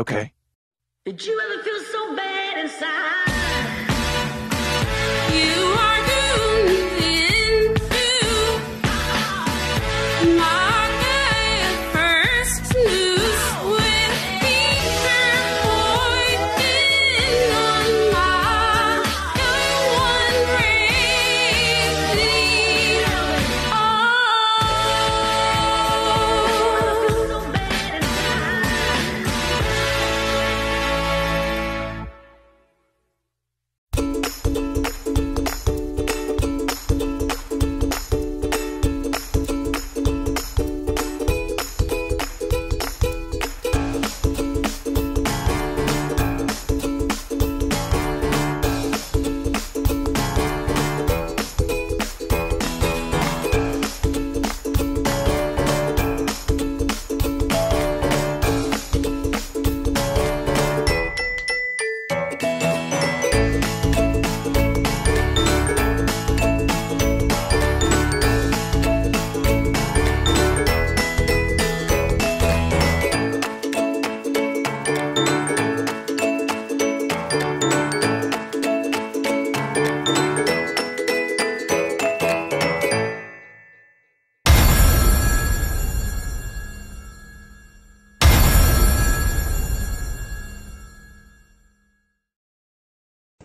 okay. Did you ever feel so bad inside? You are going into Maga first news with Peter Boykin on Maga one radio.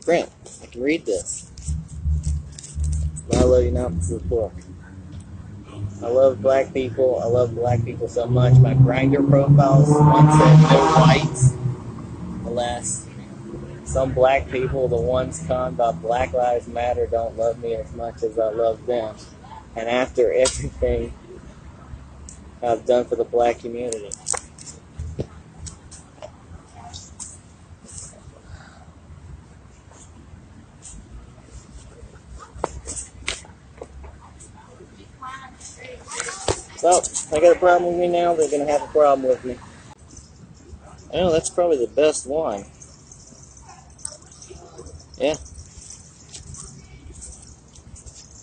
Brent, I can read this. But I love you not for the book. I love black people. I love black people so much. My Grindr profiles, one said no whites. Alas, some black people, the ones calling about Black Lives Matter, don't love me as much as I love them. And after everything I've done for the black community. So, they got a problem with me now, they're going to have a problem with me. I know, that's probably the best one. Yeah.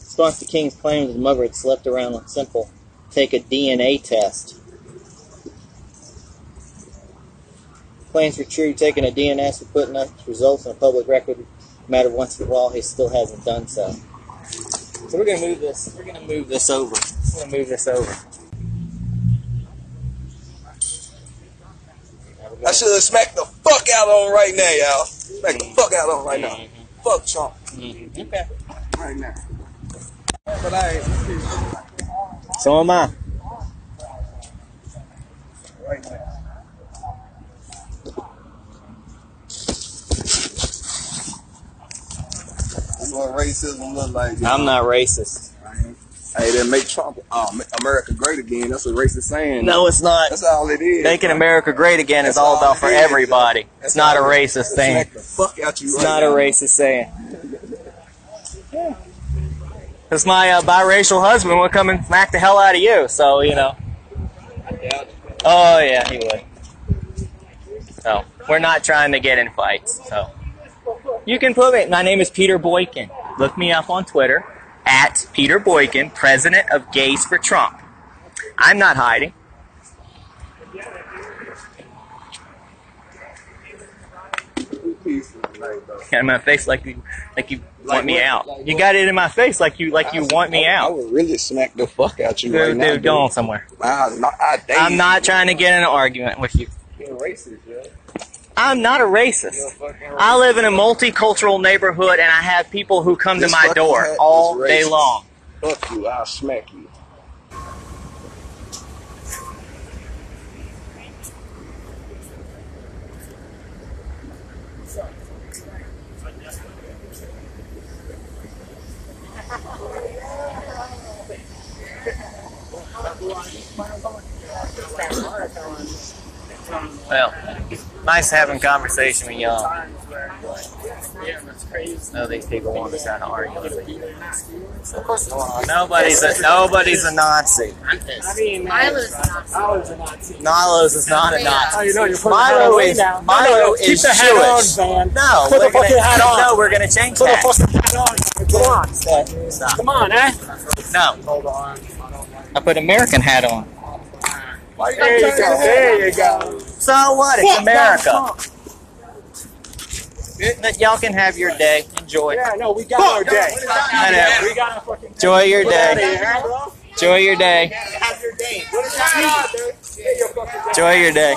Response to King's claim that his mother had slept around with simple, take a DNA test. Claims were true, taking a DNA test and putting up results in a public record matter once for all, he still hasn't done so. So we're going to move this, over. We're going to move this over. I should have smacked the fuck out on right now, y'all. Smack the fuck out on right now. Fuck Trump. Okay. Right now. But I ain't. So am I. Right now. That's what racism look like. I'm not racist. Hey, then make Trump America great again. That's what racist saying. No, it's not. That's all it is. Making America great again is all about for everybody. It's not a racist thing. Smack the fuck out you It's right not now. a racist saying. Because my biracial husband would come and smack the hell out of you, so, you know. Oh, yeah, he would. So, we're not trying to get in fights, so. You can put me. My name is Peter Boykin. Look me up on Twitter. At Peter Boykin, president of Gays for Trump. I'm not hiding. Got it in my face like you want me out. You got it in my face like you want me I out. would really smack the fuck out you right now. Dude, go on somewhere. I'm not trying to get in an argument with you. You're racist, yeah. I'm not a racist. I live in a multicultural neighborhood, and I have people who come to my door all day long. Fuck you, I'll smack you. Well, nice having conversation with y'all. No, these people want us out to argue. Of course not. Nobody's a Nazi. Milo's a Nazi. Milo's is not a Nazi. Oh, you know, you're putting Milo the is down. Milo Keep is the hat Jewish. on, man. No, Put the fucking hat on. No, we're gonna change Put that. the fucking hat on. Come on. Stop. Come on, eh? No. Hold on. I put American hat on. There you go. There you go. So what? It's America. But y'all can have your day. Enjoy. Yeah, no, we got our day. Whatever. We got our fucking day. Enjoy your day. Enjoy your day. Have your day. What is that, dude? Get your fucking day. Enjoy your day.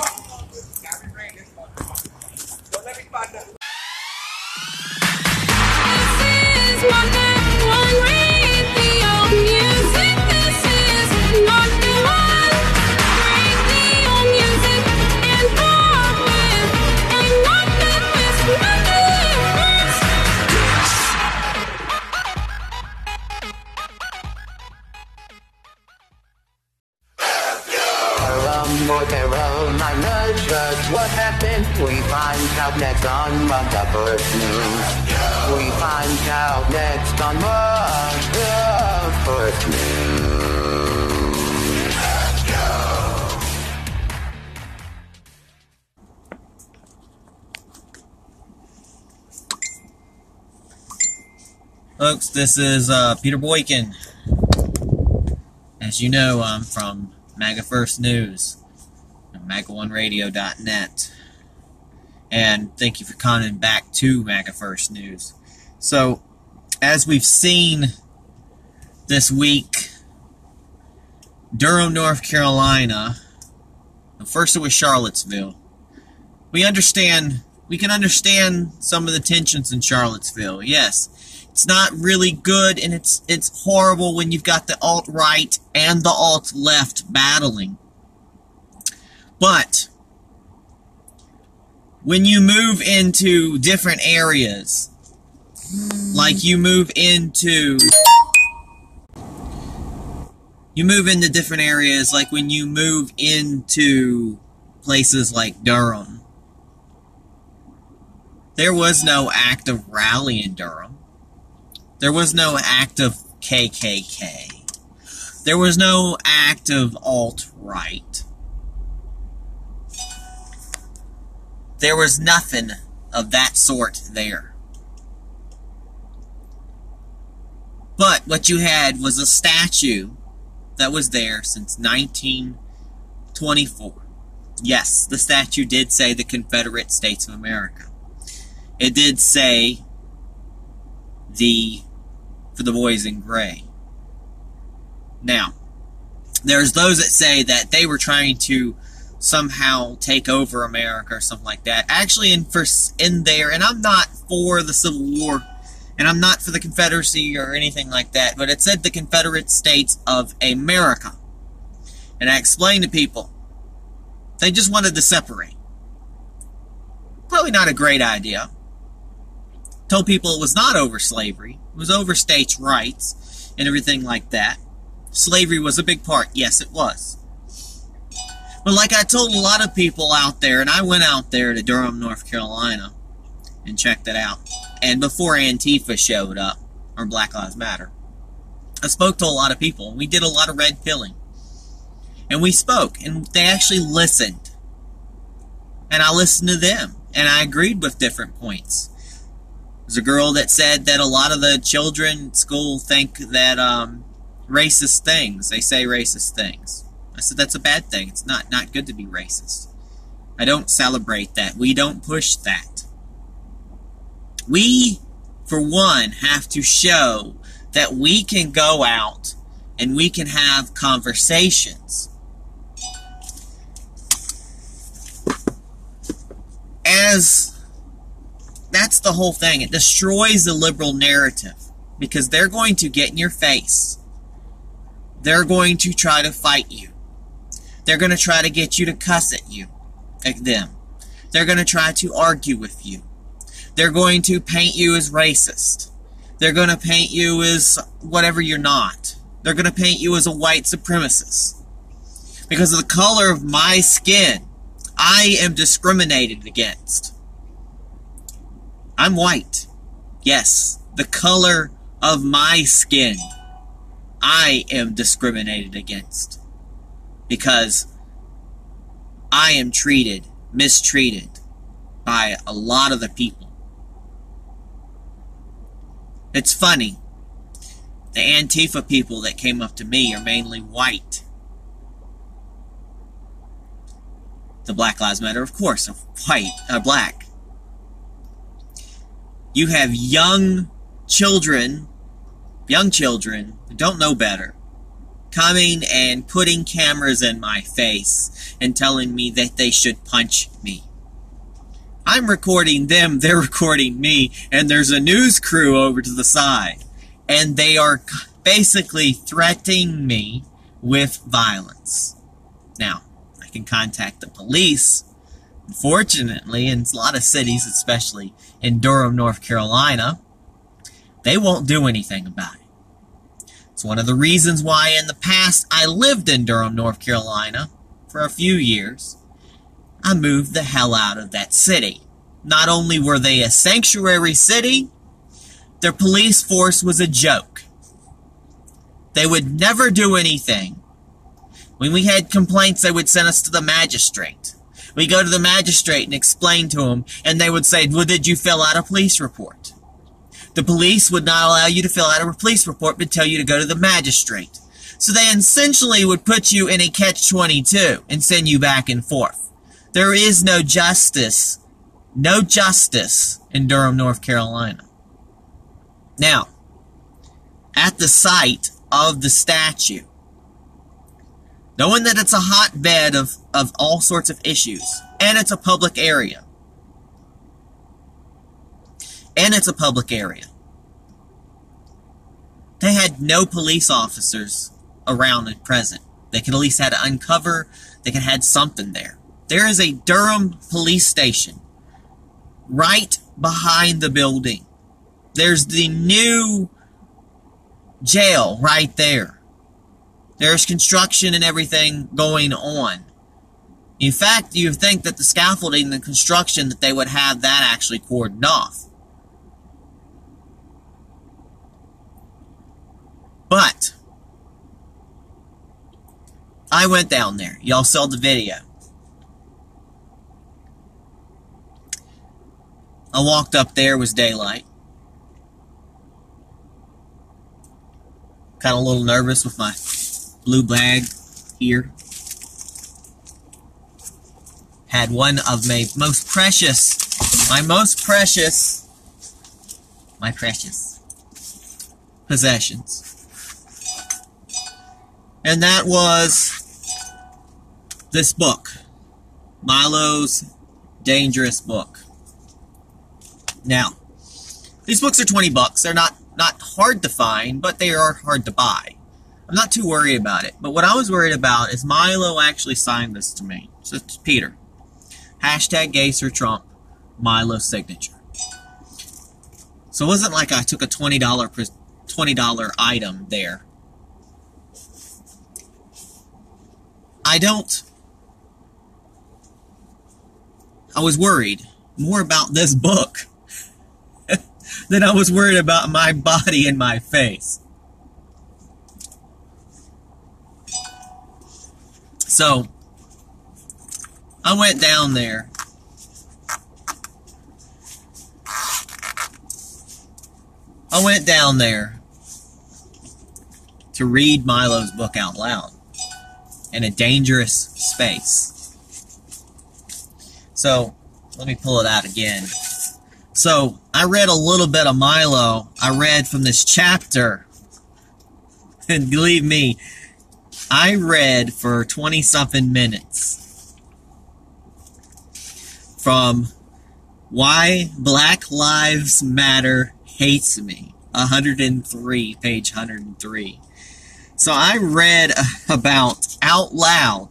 This is Maga one radio music. This is Maga one radio music. And brought with a Maga with Maga. Durham, I know just what happened. We find out next on Maga First News. We find out next on Maga First News. Folks, this is Peter Boykin. As you know, I'm from Maga First News, MAGA1Radio.net. And thank you for coming back to Maga First News. So, as we've seen this week, Durham, North Carolina, first it was Charlottesville. We can understand some of the tensions in Charlottesville, yes. It's not really good, and it's horrible when you've got the alt-right and the alt-left battling. But when you move into different areas, like you move into different areas, like when you move into places like Durham, there was no active rally in Durham. There was no active KKK. There was no active alt-right. There was nothing of that sort there. But what you had was a statue that was there since 1924. Yes, the statue did say the Confederate States of America. It did say for the boys in gray. Now, there's those that say that they were trying to somehow take over America or something like that. Actually, in there, and I'm not for the Civil War, and I'm not for the Confederacy or anything like that, but it said the Confederate States of America. And I explained to people, they just wanted to separate. Probably not a great idea. Told people it was not over slavery. It was over states' rights and everything like that. Slavery was a big part. Yes, it was. But like I told a lot of people out there, and I went out there to Durham, North Carolina, and checked it out. And before Antifa showed up, or Black Lives Matter, I spoke to a lot of people. We did a lot of red pilling. And we spoke, and they actually listened. And I listened to them, and I agreed with different points. There's a girl that said that a lot of the children at school think that racist things. They say racist things. I said that's a bad thing. It's not good to be racist. I don't celebrate that. We don't push that. We, for one, have to show that we can go out and we can have conversations. That's the whole thing. It destroys the liberal narrative because they're going to get in your face. They're going to try to fight you. They're going to try to get you to cuss at them. They're going to try to argue with you. They're going to paint you as racist. They're going to paint you as whatever you're not. They're going to paint you as a white supremacist. Because of the color of my skin, I am discriminated against. I'm white. Yes, the color of my skin, I am discriminated against. Because I am mistreated by a lot of the people. It's funny. The Antifa people that came up to me are mainly white. the Black Lives Matter, of course, are black. You have young children who don't know better, coming and putting cameras in my face and telling me that they should punch me. I'm recording them, they're recording me, and there's a news crew over to the side. And they are basically threatening me with violence. Now, I can contact the police. Unfortunately, in a lot of cities, especially in Durham, North Carolina, they won't do anything about it. It's one of the reasons why in the past I lived in Durham, North Carolina for a few years. I moved the hell out of that city. Not only were they a sanctuary city, their police force was a joke. They would never do anything. When we had complaints, they would send us to the magistrate. We go to the magistrate and explain to them, and they would say, well, did you fill out a police report? The police would not allow you to fill out a police report, but tell you to go to the magistrate. So they essentially would put you in a catch-22 and send you back and forth. There is no justice in Durham, North Carolina. Now, at the site of the statue, knowing that it's a hotbed of all sorts of issues, and it's a public area, they had no police officers around and present. They could at least had to uncover, they could have had something there. There is a Durham police station right behind the building. There's the new jail right there. There's construction and everything going on. In fact, you think that the scaffolding and the construction, that they would have that actually cordoned off. But I went down there. Y'all saw the video. I walked up there, it was daylight. Kind of a little nervous with my blue bag here. Had one of my most precious possessions. And that was this book, Milo's Dangerous Book. Now, these books are 20 bucks. They're not hard to find, but they are hard to buy. I'm not too worried about it. But what I was worried about is Milo actually signed this to me. So it's Peter. Hashtag Gaser Trump, Milo's signature. So it wasn't like I took a $20 item there. I was worried more about this book than I was worried about my body and my face. So, I went down there. To read Milo's book out loud in a dangerous space. So, let me pull it out again. So, I read a little bit of Milo. I read from this chapter. And believe me, I read for 20-something minutes. From Why Black Lives Matter Hates Me. 103, page 103. So I read about, out loud,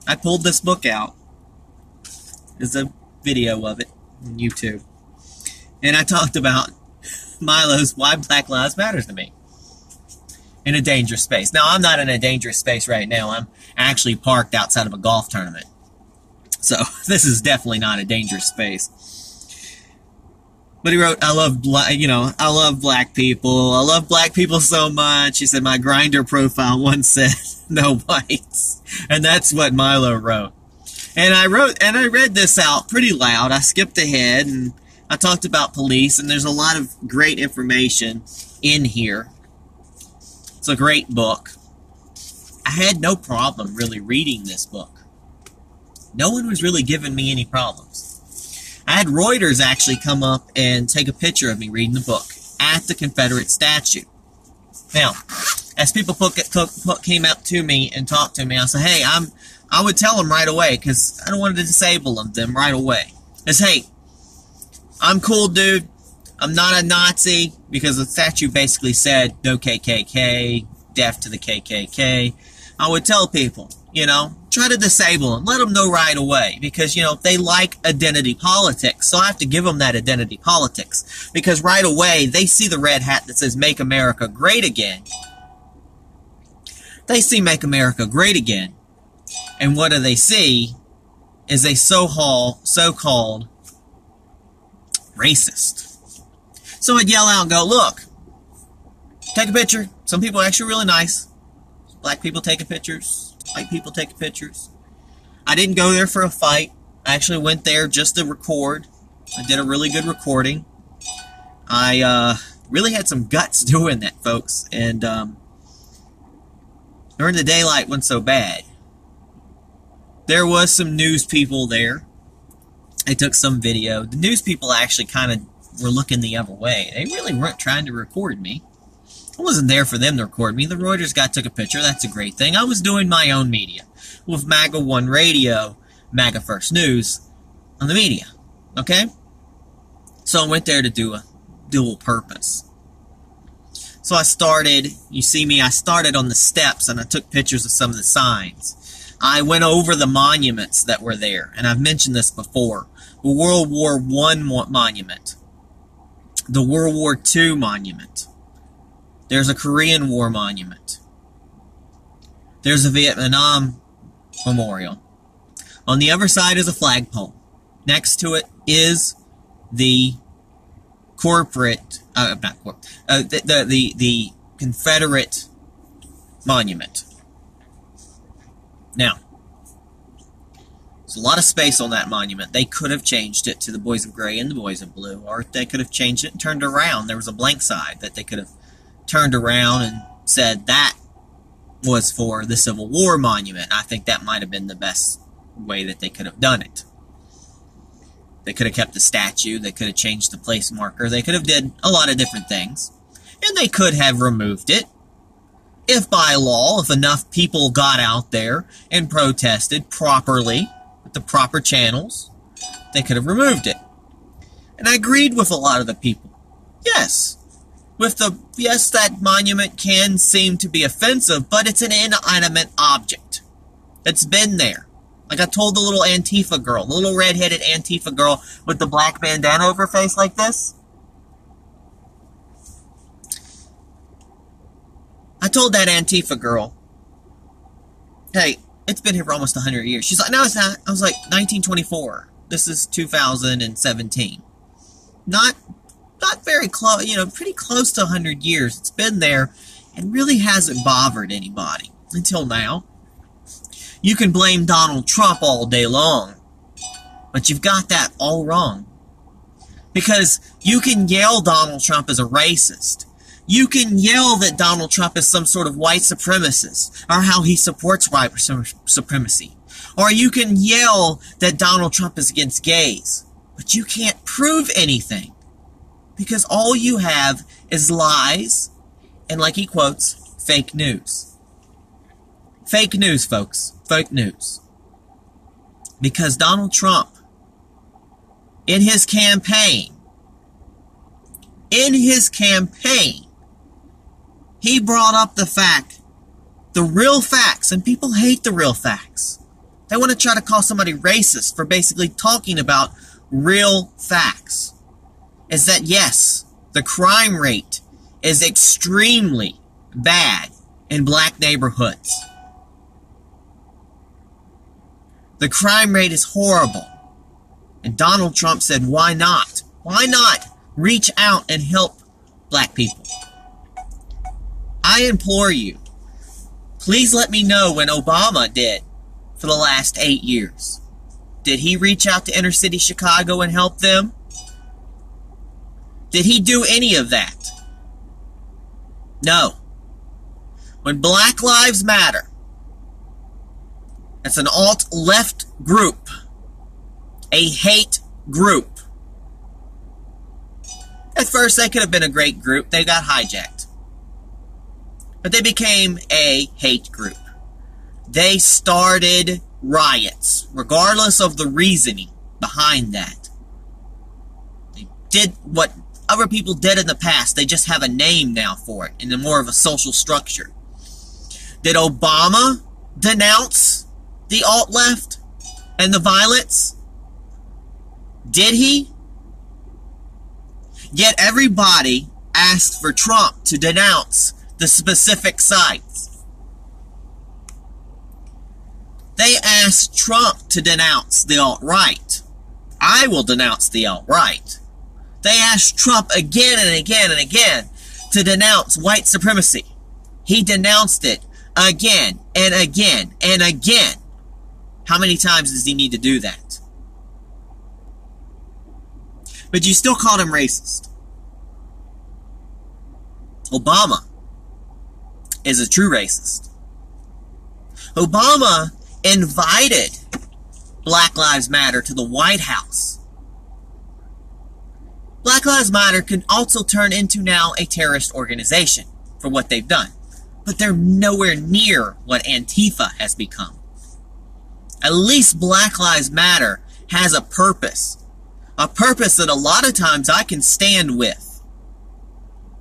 I pulled this book out. There's a video of it on YouTube. And I talked about Milo's Why Black Lives Matter to Me. In a dangerous space. Now, I'm not in a dangerous space right now. I'm actually parked outside of a golf tournament. So, this is definitely not a dangerous space. But he wrote, I love black people. I love black people so much. He said, my Grindr profile once said, no whites. And that's what Milo wrote. And I read this out pretty loud. I skipped ahead and I talked about police, and there's a lot of great information in here. It's a great book. I had no problem really reading this book. No one was really giving me any problems. I had Reuters actually come up and take a picture of me reading the book at the Confederate statue. Now, as people came up to me and talked to me, I said, hey, I would tell them right away, because I don't want to disable them right away. I said, hey, I'm cool, dude. I'm not a Nazi, because the statue basically said, no KKK, death to the KKK. I would tell people, you know, try to disable them. Let them know right away, because, you know, they like identity politics, so I have to give them that identity politics. Because right away, they see the red hat that says, Make America Great Again. They see Make America Great Again. And what do they see is a so-called racist. So I'd yell out and go, look, take a picture. Some people are actually really nice. Black people taking pictures. White people taking pictures. I didn't go there for a fight. I actually went there just to record. I did a really good recording. I really had some guts doing that, folks. And during the daylight wasn't so bad. There was some news people there. They took some video. The news people actually kind of were looking the other way. They really weren't trying to record me. I wasn't there for them to record me. The Reuters guy took a picture. That's a great thing. I was doing my own media with Maga 1 Radio, Maga First News on the media. Okay? So I went there to do a dual purpose. So I started, you see me, I started on the steps and I took pictures of some of the signs. I went over the monuments that were there, and I've mentioned this before. The World War I monument. The World War II monument. There's a Korean War monument. There's a Vietnam memorial. On the other side is a flagpole. Next to it is the corporate, the Confederate monument. Now, there's a lot of space on that monument. They could have changed it to the Boys of Gray and the Boys of Blue, or they could have changed it and turned it around. There was a blank side that they could have turned around and said that was for the Civil War monument. I think that might have been the best way that they could have done it. They could have kept the statue. They could have changed the place marker. They could have did a lot of different things. And they could have removed it. If by law, if enough people got out there and protested properly, with the proper channels, they could have removed it. And I agreed with a lot of the people. Yes. Yes, that monument can seem to be offensive, but it's an inanimate object. It's been there. Like I told the little Antifa girl, the little red-headed Antifa girl with the black bandana over her face like this. I told that Antifa girl, hey, it's been here for almost 100 years. She's like, no, it's not. I was like, 1924. This is 2017. Not very close, you know, pretty close to 100 years. It's been there and really hasn't bothered anybody until now. You can blame Donald Trump all day long, but you've got that all wrong. Because you can yell Donald Trump as a racist. You can yell that Donald Trump is some sort of white supremacist, or how he supports white supremacy. Or you can yell that Donald Trump is against gays, but you can't prove anything. Because all you have is lies, and like he quotes, fake news. Fake news, folks. Fake news. Because Donald Trump, in his campaign, he brought up the real facts, and people hate the real facts. They want to try to call somebody racist for basically talking about real facts. Is that yes, the crime rate is extremely bad in black neighborhoods. The crime rate is horrible. And Donald Trump said, why not? Why not reach out and help black people? I implore you, please let me know when Obama did for the last 8 years. Did he reach out to inner city Chicago and help them? Did he do any of that? No. When Black Lives Matter It's an alt-left group. A hate group. At first, they could have been a great group. They got hijacked. But they became a hate group. They started riots, regardless of the reasoning behind that. They did what other people did in the past. They just have a name now for it, and more of a social structure. Did Obama denounce the alt-left and the violence? Did he? Yet everybody asked for Trump to denounce the specific sites. They asked Trump to denounce the alt-right. I will denounce the alt-right. They asked Trump again and again and again to denounce white supremacy. He denounced it again and again and again. How many times does he need to do that? But you still called him racist. Obama is a true racist. Obama invited Black Lives Matter to the White House. Black Lives Matter can also turn into now a terrorist organization for what they've done. But they're nowhere near what Antifa has become. At least Black Lives Matter has a purpose. A purpose that a lot of times I can stand with.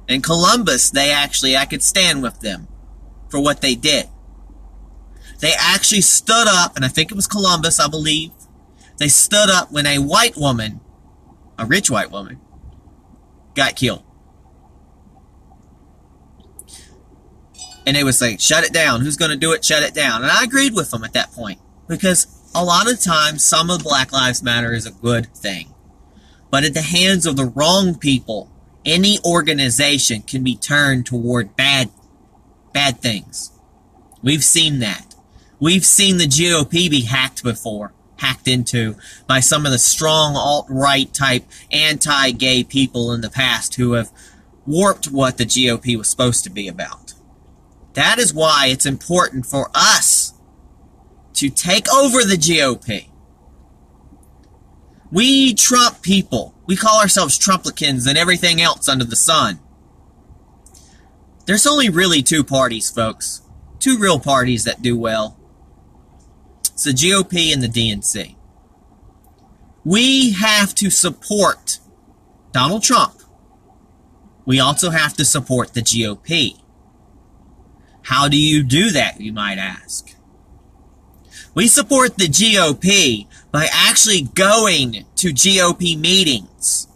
In Columbus, I could stand with them for what they did. They actually stood up, and I think it was Columbus, I believe. They stood up when a white woman, a rich white woman, got killed. And they would say, shut it down. Who's going to do it? Shut it down. And I agreed with them at that point. Because a lot of times, some of Black Lives Matter is a good thing. But at the hands of the wrong people, any organization can be turned toward bad things. We've seen that. We've seen the GOP be hacked before. Hacked into by some of the strong alt-right type anti-gay people in the past who have warped what the GOP was supposed to be about. That is why it's important for us to take over the GOP. We Trump people, we call ourselves Trumplicans and everything else under the sun. There's only really two parties, folks. Two real parties that do well. It's the GOP and the DNC. We have to support Donald Trump. We also have to support the GOP. How do you do that, you might ask? We support the GOP by actually going to GOP meetings.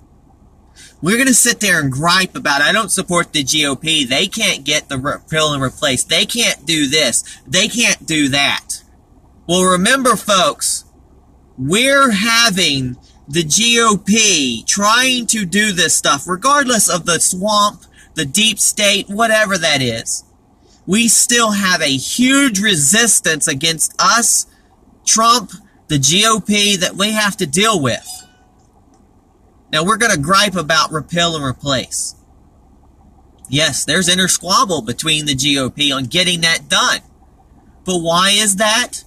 We're going to sit there and gripe about, I don't support the GOP. They can't get the repeal and replace. They can't do this. They can't do that. Well, remember, folks, we're having the GOP trying to do this stuff, regardless of the swamp, the deep state, whatever that is. We still have a huge resistance against us, Trump, the GOP, that we have to deal with. Now, we're going to gripe about repeal and replace. Yes, there's inner squabble between the GOP on getting that done. But why is that?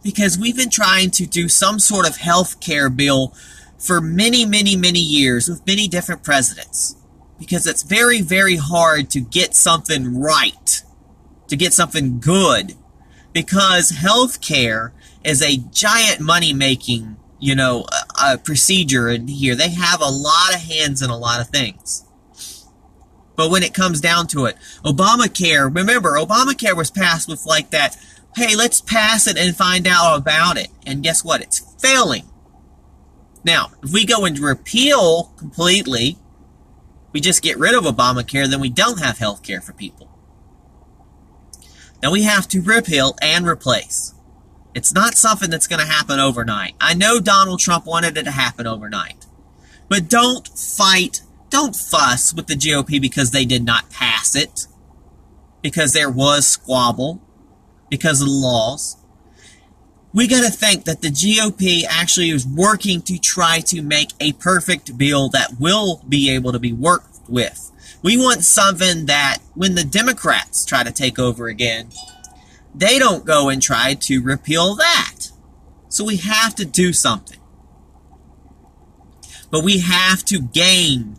Because we've been trying to do some sort of health care bill for many, many, many years with many different presidents. Because it's very, very hard to get something right, to get something good. Because health care is a giant money-making, procedure in here. They have a lot of hands in a lot of things. But when it comes down to it, Obamacare, remember, Obamacare was passed with like that, hey, let's pass it and find out about it. And guess what? It's failing. Now, if we go and repeal completely, we just get rid of Obamacare, then we don't have health care for people. Now we have to repeal and replace. It's not something that's going to happen overnight. I know Donald Trump wanted it to happen overnight. But don't fight, don't fuss with the GOP because they did not pass it. Because there was squabble. Because of the laws. We got to think that the GOP actually is working to try to make a perfect bill that will be able to be worked with. We want something that when the Democrats try to take over again, they don't go and try to repeal that. So we have to do something. But we have to gain.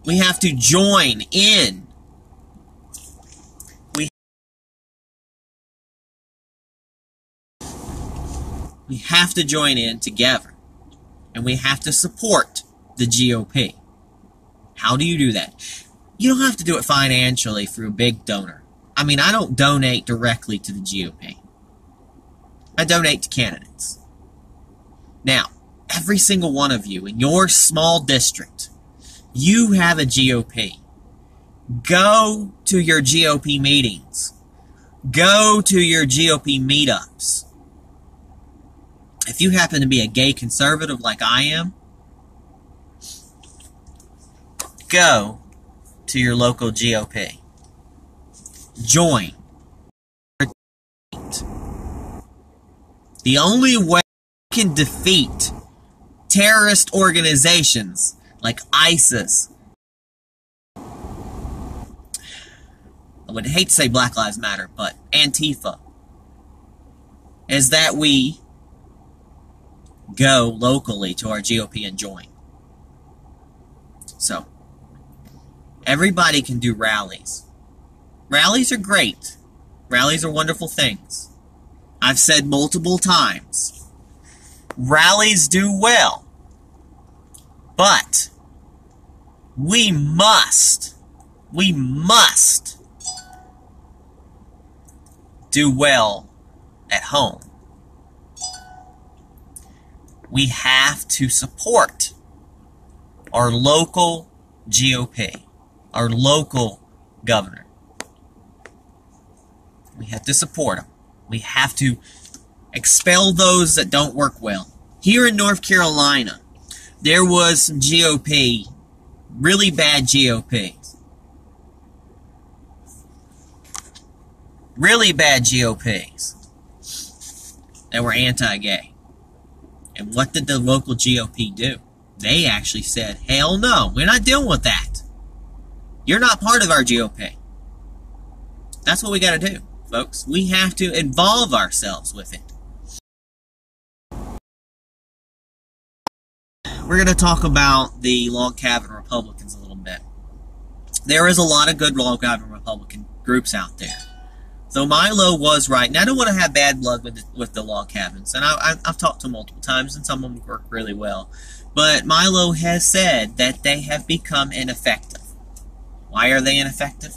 We have to join in. We have to join in together. And we have to support the GOP. How do you do that? You don't have to do it financially through a big donor. I mean, I don't donate directly to the GOP. I donate to candidates. Now, every single one of you in your small district, you have a GOP. Go to your GOP meetings. Go to your GOP meetups. If you happen to be a gay conservative like I am, go to your local GOP. Join. The only way you can defeat terrorist organizations like ISIS, I would hate to say Black Lives Matter, but Antifa, is that we go locally to our GOP and join. So, everybody can do rallies. Rallies are great. Rallies are wonderful things. I've said multiple times, rallies do well. But we must do well at home. We have to support our local GOP, our local governor. We have to support them. We have to expel those that don't work well. Here in North Carolina, there was some GOP, really bad GOPs. Really bad GOPs that were anti-gay. And what did the local GOP do? They actually said, hell no, we're not dealing with that. You're not part of our GOP. That's what we got to do, folks. We have to involve ourselves with it. We're going to talk about the log cabin Republicans a little bit. There is a lot of good log cabin Republican groups out there. So Milo was right. And I don't want to have bad blood with the log cabins. And I've talked to them multiple times, and some of them work really well. But Milo has said that they have become ineffective. Why are they ineffective?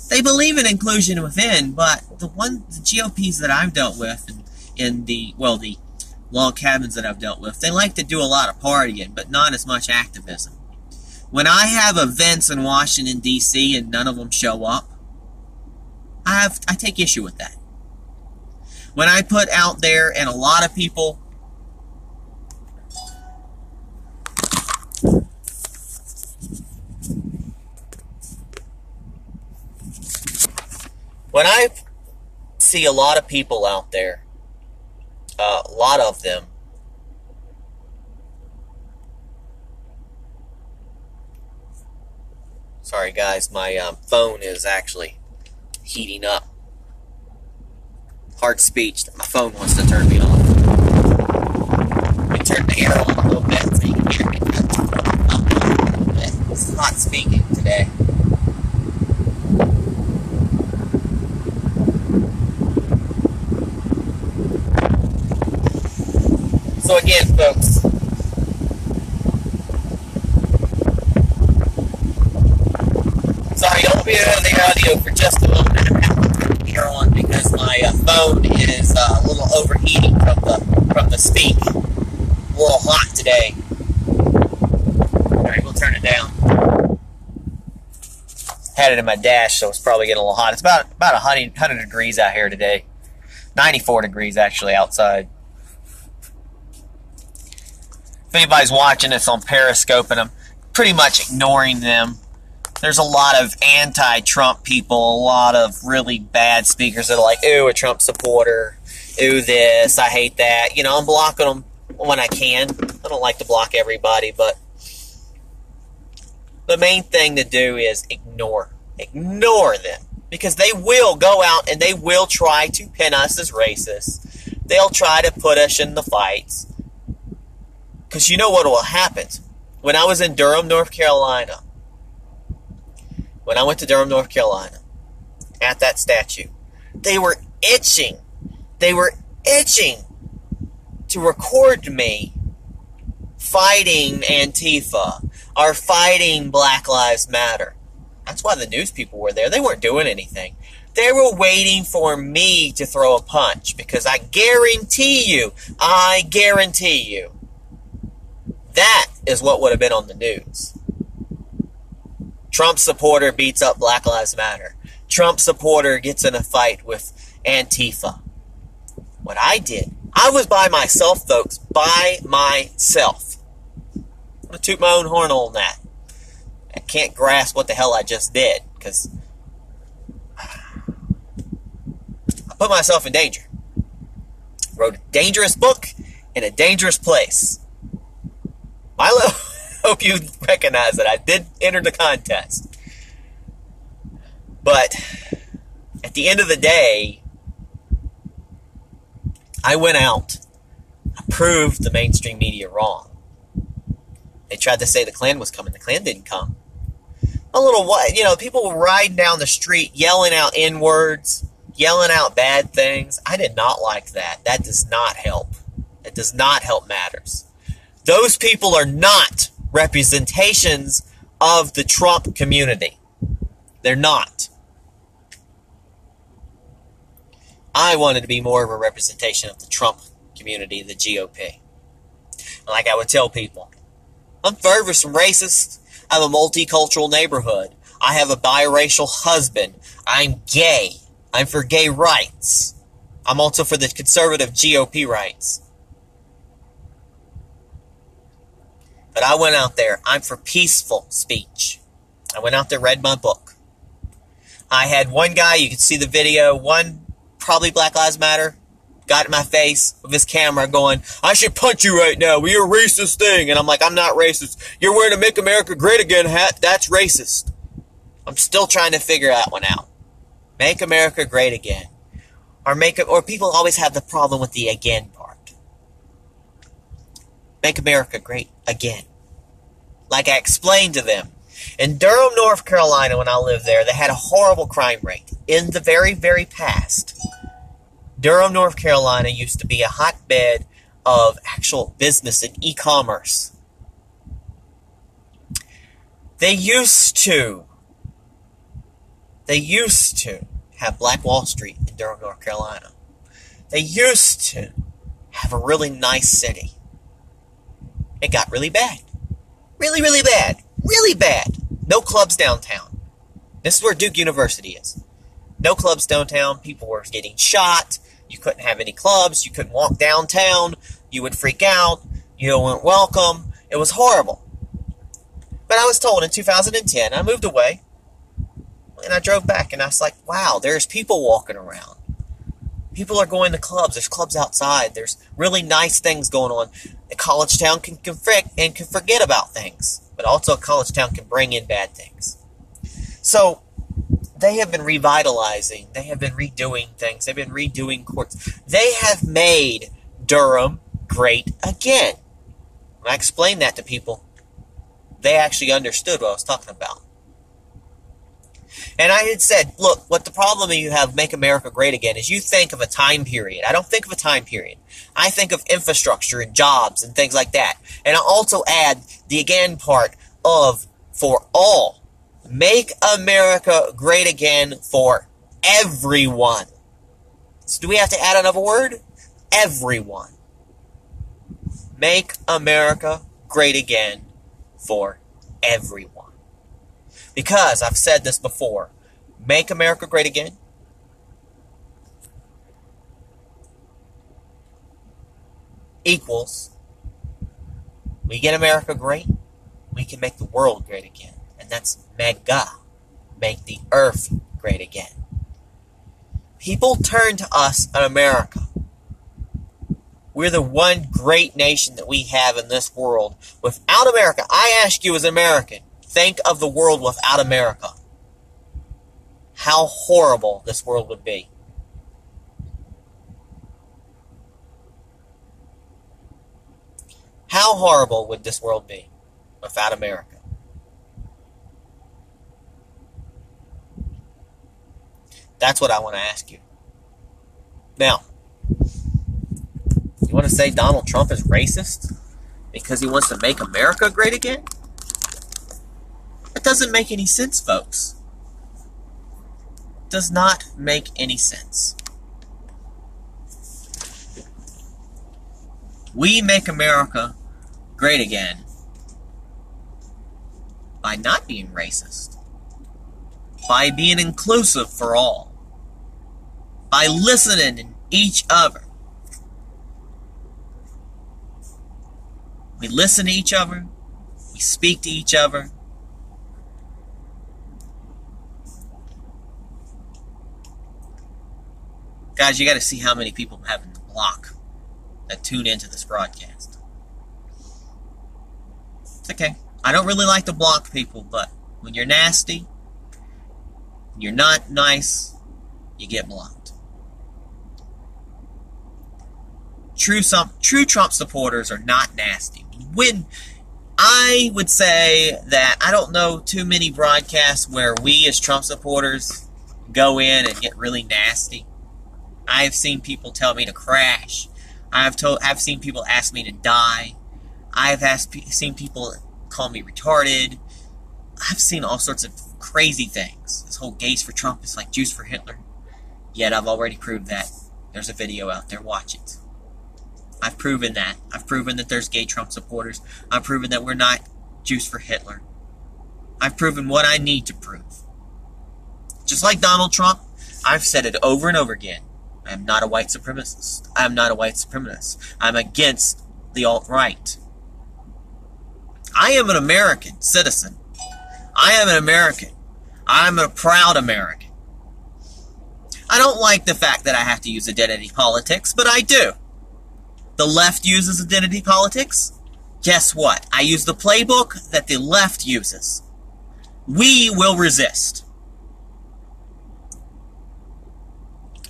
They believe in inclusion within, but the GOPs that I've dealt with, in the log cabins that I've dealt with, they like to do a lot of partying, but not as much activism. When I have events in Washington, D.C., and none of them show up, I take issue with that. When I put out there, and a lot of people when I see a lot of people out there, a lot of them, sorry guys, my phone is actually heating up. Hard speech that my phone wants to turn me off. Let me turn the air on a little bit so you can hear me. It's not speaking today. So again, folks, sorry, I'll be out of the audio for just a moment. I'm having to turn the air on because my phone is a little overheating from the speak. A little hot today. Alright, we'll turn it down. Had it in my dash, so it's probably getting a little hot. It's about 100 degrees out here today. 94 degrees actually outside. If anybody's watching this on Periscope, and I'm pretty much ignoring them, there's a lot of anti-Trump people, a lot of really bad speakers that are like, ooh, a Trump supporter, ooh, this, I hate that. You know, I'm blocking them when I can. I don't like to block everybody, but the main thing to do is ignore them. Because they will go out and they will try to pin us as racist. They'll try to put us in the fights. Because you know what will happen. When I was in Durham, North Carolina, when I went to Durham, North Carolina, at that statue, they were itching. They were itching to record me fighting Antifa or fighting Black Lives Matter. That's why the news people were there. They weren't doing anything. They were waiting for me to throw a punch, because I guarantee you, that is what would have been on the news. Trump supporter beats up Black Lives Matter. Trump supporter gets in a fight with Antifa. What I did, I was by myself, folks, by myself. I'm going to toot my own horn on that. I can't grasp what the hell I just did, because I put myself in danger. Wrote a dangerous book in a dangerous place. I hope you recognize that I did enter the contest. But at the end of the day, I went out. I proved the mainstream media wrong. They tried to say the Klan was coming. The Klan didn't come. A little what? You know, people were riding down the street yelling out N-words, yelling out bad things. I did not like that. That does not help. It does not help matters. Those people are not representations of the Trump community. They're not. I wanted to be more of a representation of the Trump community, the GOP. Like I would tell people, I'm further from racist. I have a multicultural neighborhood. I have a biracial husband. I'm gay. I'm for gay rights. I'm also for the conservative GOP rights. But I went out there. I'm for peaceful speech. I went out there, read my book. I had one guy, you could see the video, one probably Black Lives Matter, got in my face with his camera going, I should punch you right now. You're a racist thing. And I'm like, I'm not racist. You're wearing a Make America Great Again hat. That's racist. I'm still trying to figure that one out. Make America Great Again. Or people always have the problem with the again part. Make America Great Again. Like I explained to them. In Durham, North Carolina, when I lived there, they had a horrible crime rate. In the very, very past, Durham, North Carolina used to be a hotbed of actual business and e-commerce. They used to have Black Wall Street in Durham, North Carolina. They used to have a really nice city. It got really bad. Really, really bad. Really bad. No clubs downtown. This is where Duke University is. No clubs downtown. People were getting shot. You couldn't have any clubs. You couldn't walk downtown. You would freak out. You weren't welcome. It was horrible. But I was told in 2010, I moved away. And I drove back and I was like, wow, there's people walking around. People are going to clubs. There's clubs outside. There's really nice things going on. A college town can forget about things. But also a college town can bring in bad things. So they have been revitalizing. They have been redoing things. They've been redoing courts. They have made Durham great again. When I explained that to people, they actually understood what I was talking about. And I had said, look, what the problem you have Make America Great Again is you think of a time period. I don't think of a time period. I think of infrastructure and jobs and things like that. And I also add the again part of for all. Make America great again for everyone. So do we have to add another word? Everyone. Make America great again for everyone. Because, I've said this before, Make America Great Again equals we get America great, we can make the world great again. And that's Maga, make the earth great again. People turn to us in America. We're the one great nation that we have in this world. Without America, I ask you as an American, think of the world without America. how horrible this world would be. How horrible would this world be without America? That's what I want to ask you. Now, you want to say Donald Trump is racist because he wants to make America great again? That doesn't make any sense, folks. It does not make any sense. We make America great again by not being racist, by being inclusive for all, by listening to each other. We listen to each other, we speak to each other. Guys, you got to see how many people I'm having to block that tune into this broadcast. It's okay. I don't really like to block people, but when you're nasty, you're not nice, you get blocked. True Trump supporters are not nasty. When I would say that I don't know too many broadcasts where we as Trump supporters go in and get really nasty. I've seen people tell me to crash. I've seen people ask me to die. I've seen people call me retarded. I've seen all sorts of crazy things. This whole gays for Trump is like Jews for Hitler. Yet I've already proved that. There's a video out there. Watch it. I've proven that. I've proven that there's gay Trump supporters. I've proven that we're not Jews for Hitler. I've proven what I need to prove. Just like Donald Trump, I've said it over and over again. I am not a white supremacist. I am not a white supremacist. I'm against the alt-right. I am an American citizen. I am an American. I'm a proud American. I don't like the fact that I have to use identity politics, but I do. The left uses identity politics. Guess what? I use the playbook that the left uses. We will resist.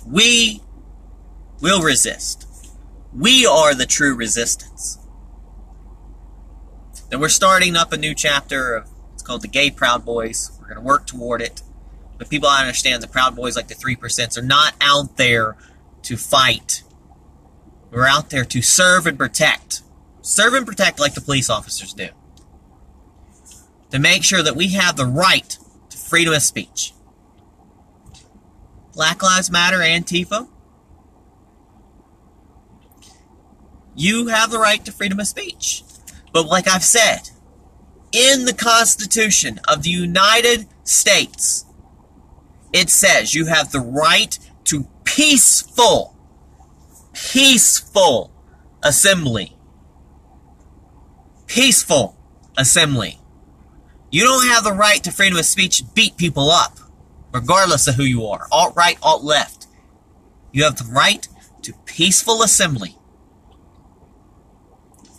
We will resist. We are the true resistance. Then we're starting up a new chapter of, it's called the Gay Proud Boys. We're going to work toward it. But people understand the Proud Boys, like the 3%, are not out there to fight. We're out there to serve and protect. Serve and protect like the police officers do. To make sure that we have the right to freedom of speech. Black Lives Matter, Antifa. You have the right to freedom of speech. But like I've said, in the Constitution of the United States, it says you have the right to peaceful assembly. Peaceful assembly. You don't have the right to freedom of speech to beat people up, regardless of who you are. Alt-right, alt-left. You have the right to peaceful assembly.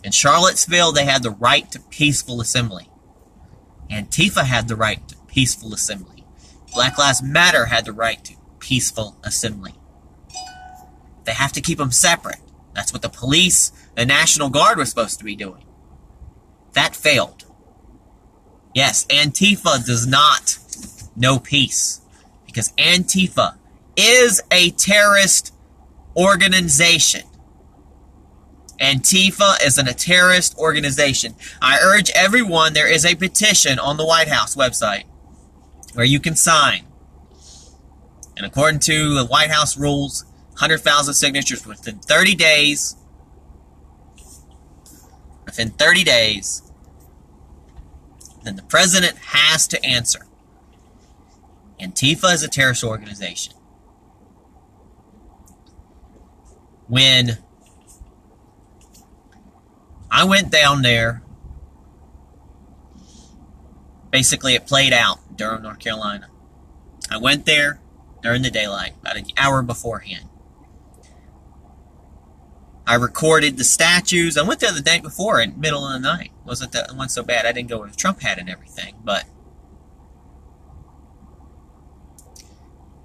In Charlottesville, they had the right to peaceful assembly. Antifa had the right to peaceful assembly. Black Lives Matter had the right to peaceful assembly. They have to keep them separate. That's what the police and National Guard were supposed to be doing. That failed. Yes, Antifa does not know peace. Because Antifa is a terrorist organization. Antifa is a terrorist organization. I urge everyone, there is a petition on the White House website where you can sign. And according to the White House rules, 100,000 signatures within 30 days. Within 30 days, then the president has to answer. Antifa is a terrorist organization. When I went down there, basically it played out in Durham, North Carolina. I went there during the daylight, about an hour beforehand. I recorded the statues. I went there the day before in the middle of the night. Wasn't so bad. I didn't go where Trump had and everything, but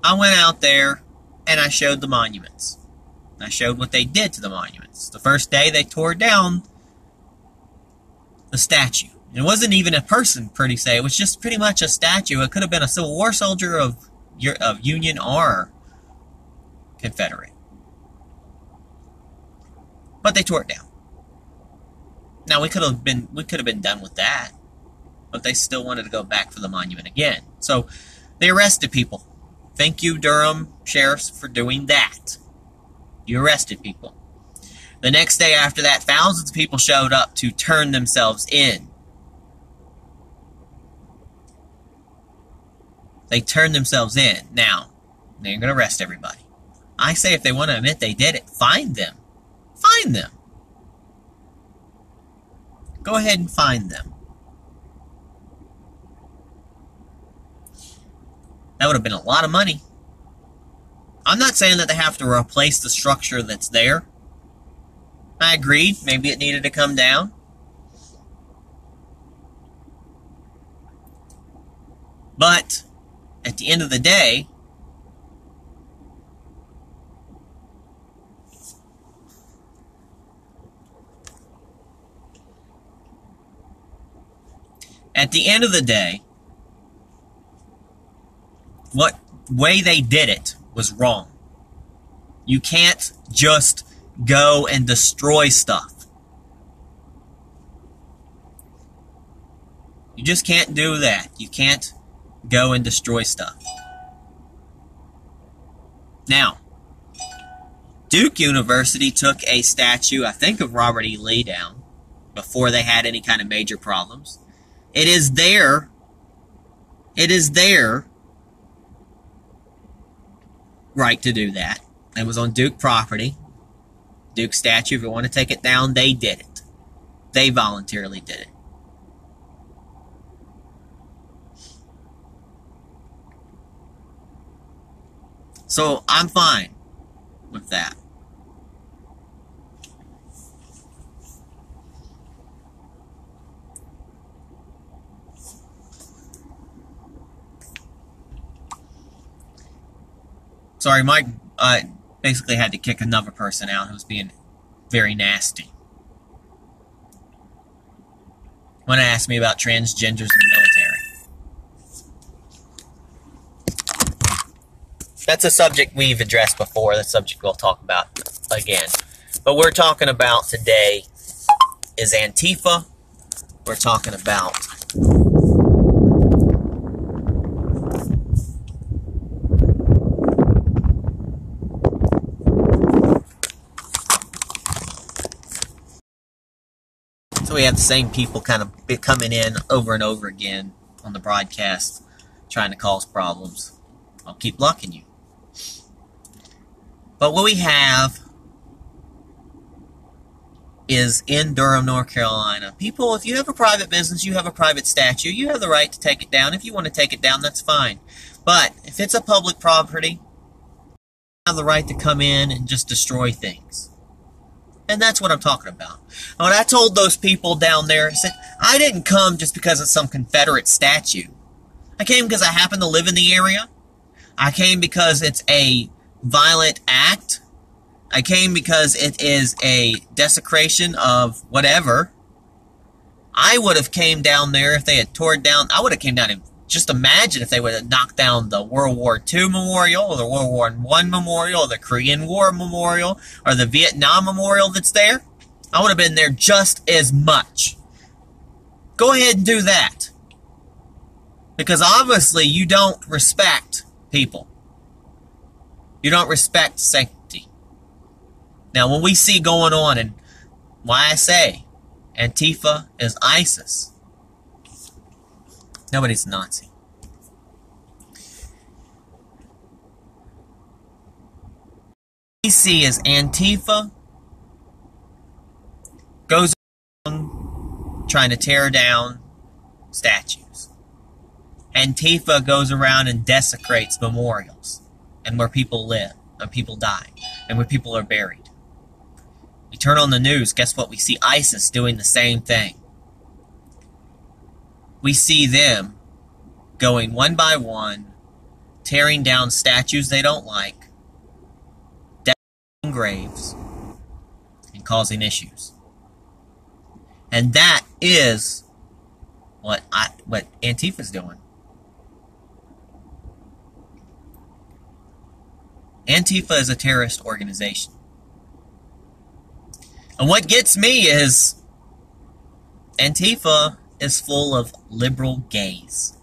I went out there and I showed the monuments. I showed what they did to the monuments. The first day they tore down the statue. It wasn't even a person, pretty say. It was just pretty much a statue. It could have been a Civil War soldier of Union or Confederate. But they tore it down. Now we could have been done with that, but they still wanted to go back for the monument again. So they arrested people. Thank you, Durham sheriffs, for doing that. You arrested people. The next day after that, thousands of people showed up to turn themselves in. They turned themselves in. Now, they're going to arrest everybody. I say if they want to admit they did it, find them. Find them. Go ahead and find them. That would have been a lot of money. I'm not saying that they have to replace the structure that's there. I agreed. Maybe it needed to come down. But at the end of the day, what way they did it was wrong. You can't just go and destroy stuff. You just can't do that. You can't go and destroy stuff. Now, Duke University took a statue, I think, of Robert E. Lee down before they had any kind of major problems. It is there. It is their right to do that. It was on Duke property. Duke statue, if you want to take it down, they did it. They voluntarily did it. So I'm fine with that. Sorry, Mike basically had to kick another person out who was being very nasty. Want to ask me about transgenders in the military. That's a subject we've addressed before. That's a subject we'll talk about again. But we're talking about today is Antifa. We're talking about we have the same people kind of coming in over and over again on the broadcast trying to cause problems. I'll keep blocking you. But what we have is in Durham, North Carolina. People, if you have a private business, you have a private statue, you have the right to take it down. If you want to take it down, that's fine. But if it's a public property, you have the right to come in and just destroy things. And that's what I'm talking about. When I told those people down there, I said, I didn't come just because of some Confederate statue. I came because I happen to live in the area. I came because it's a violent act. I came because it is a desecration of whatever. I would have came down there if they had torn down. I would have came down and just imagine if they would have knocked down the World War II memorial, or the World War I memorial, or the Korean War memorial, or the Vietnam memorial that's there. I would have been there just as much. Go ahead and do that. Because obviously you don't respect people. You don't respect sanctity. Now when we see going on, and why I say Antifa is ISIS. Nobody's a Nazi. We see as Antifa goes around trying to tear down statues. Antifa goes around and desecrates memorials and where people live and people die and where people are buried. You turn on the news, guess what? We see ISIS doing the same thing. We see them going one by one, tearing down statues they don't like, decorating graves, and causing issues. And that is what Antifa's doing. Antifa is a terrorist organization. And what gets me is Antifa is full of liberal gays.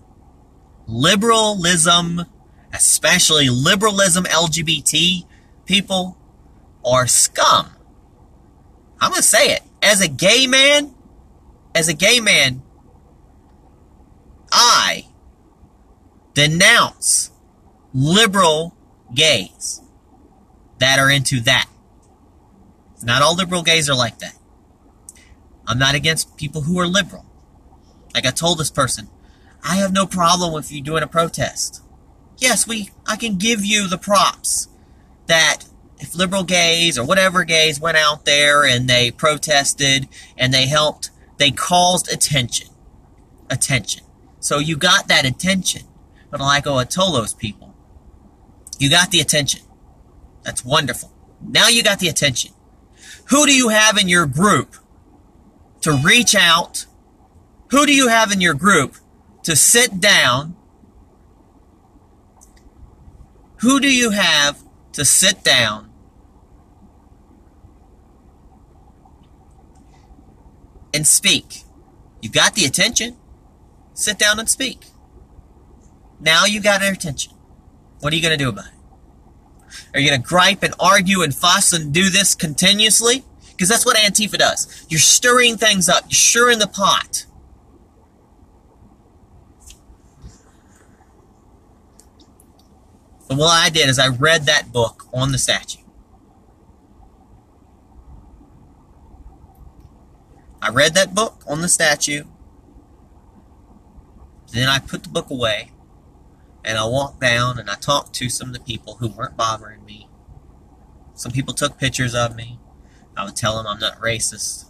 Liberalism, especially liberalism LGBT people, are scum. I'm going to say it. As a gay man, I denounce liberal gays that are into that. Not all liberal gays are like that. I'm not against people who are liberal. Like I told this person, I have no problem with you doing a protest. Yes, I can give you the props that if liberal gays or whatever gays went out there and they protested and they helped, they caused attention. So you got that attention. But like I told those people, you got the attention. That's wonderful. Now you got the attention. Who do you have in your group to reach out? Who do you have in your group to sit down? Who do you have to sit down and speak? You got the attention. Sit down and speak. Now you got their attention. What are you going to do about it? Are you going to gripe and argue and fuss and do this continuously? Because that's what Antifa does. You're stirring things up. You're stirring the pot. And what I did is I read that book on the statue. I read that book on the statue. Then I put the book away. And I walked down and I talked to some of the people who weren't bothering me. Some people took pictures of me. I would tell them I'm not racist.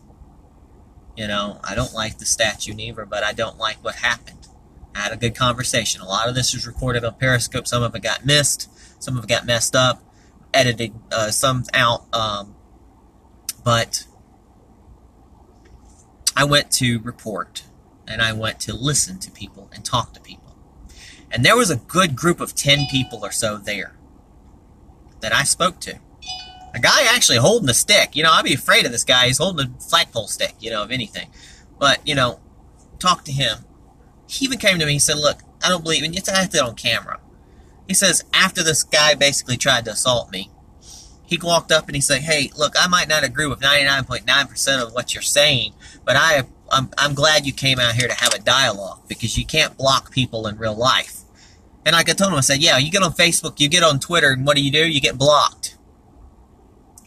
You know, I don't like the statue neither, but I don't like what happened. I had a good conversation. A lot of this was recorded on Periscope. Some of it got missed. Some of it got messed up. Edited some out. But I went to report. And I went to listen to people and talk to people. And there was a good group of 10 people or so there that I spoke to. A guy actually holding a stick. You know, I'd be afraid of this guy. He's holding a flagpole stick, you know, of anything. But, you know, talk to him. He even came to me and said, look, I don't believe, and I had it on camera. He says, after this guy basically tried to assault me, he walked up and he said, hey, look, I might not agree with 99.9% of what you're saying, but I'm glad you came out here to have a dialogue because you can't block people in real life. And like I told him, I said, yeah, you get on Facebook, you get on Twitter, and what do? You get blocked.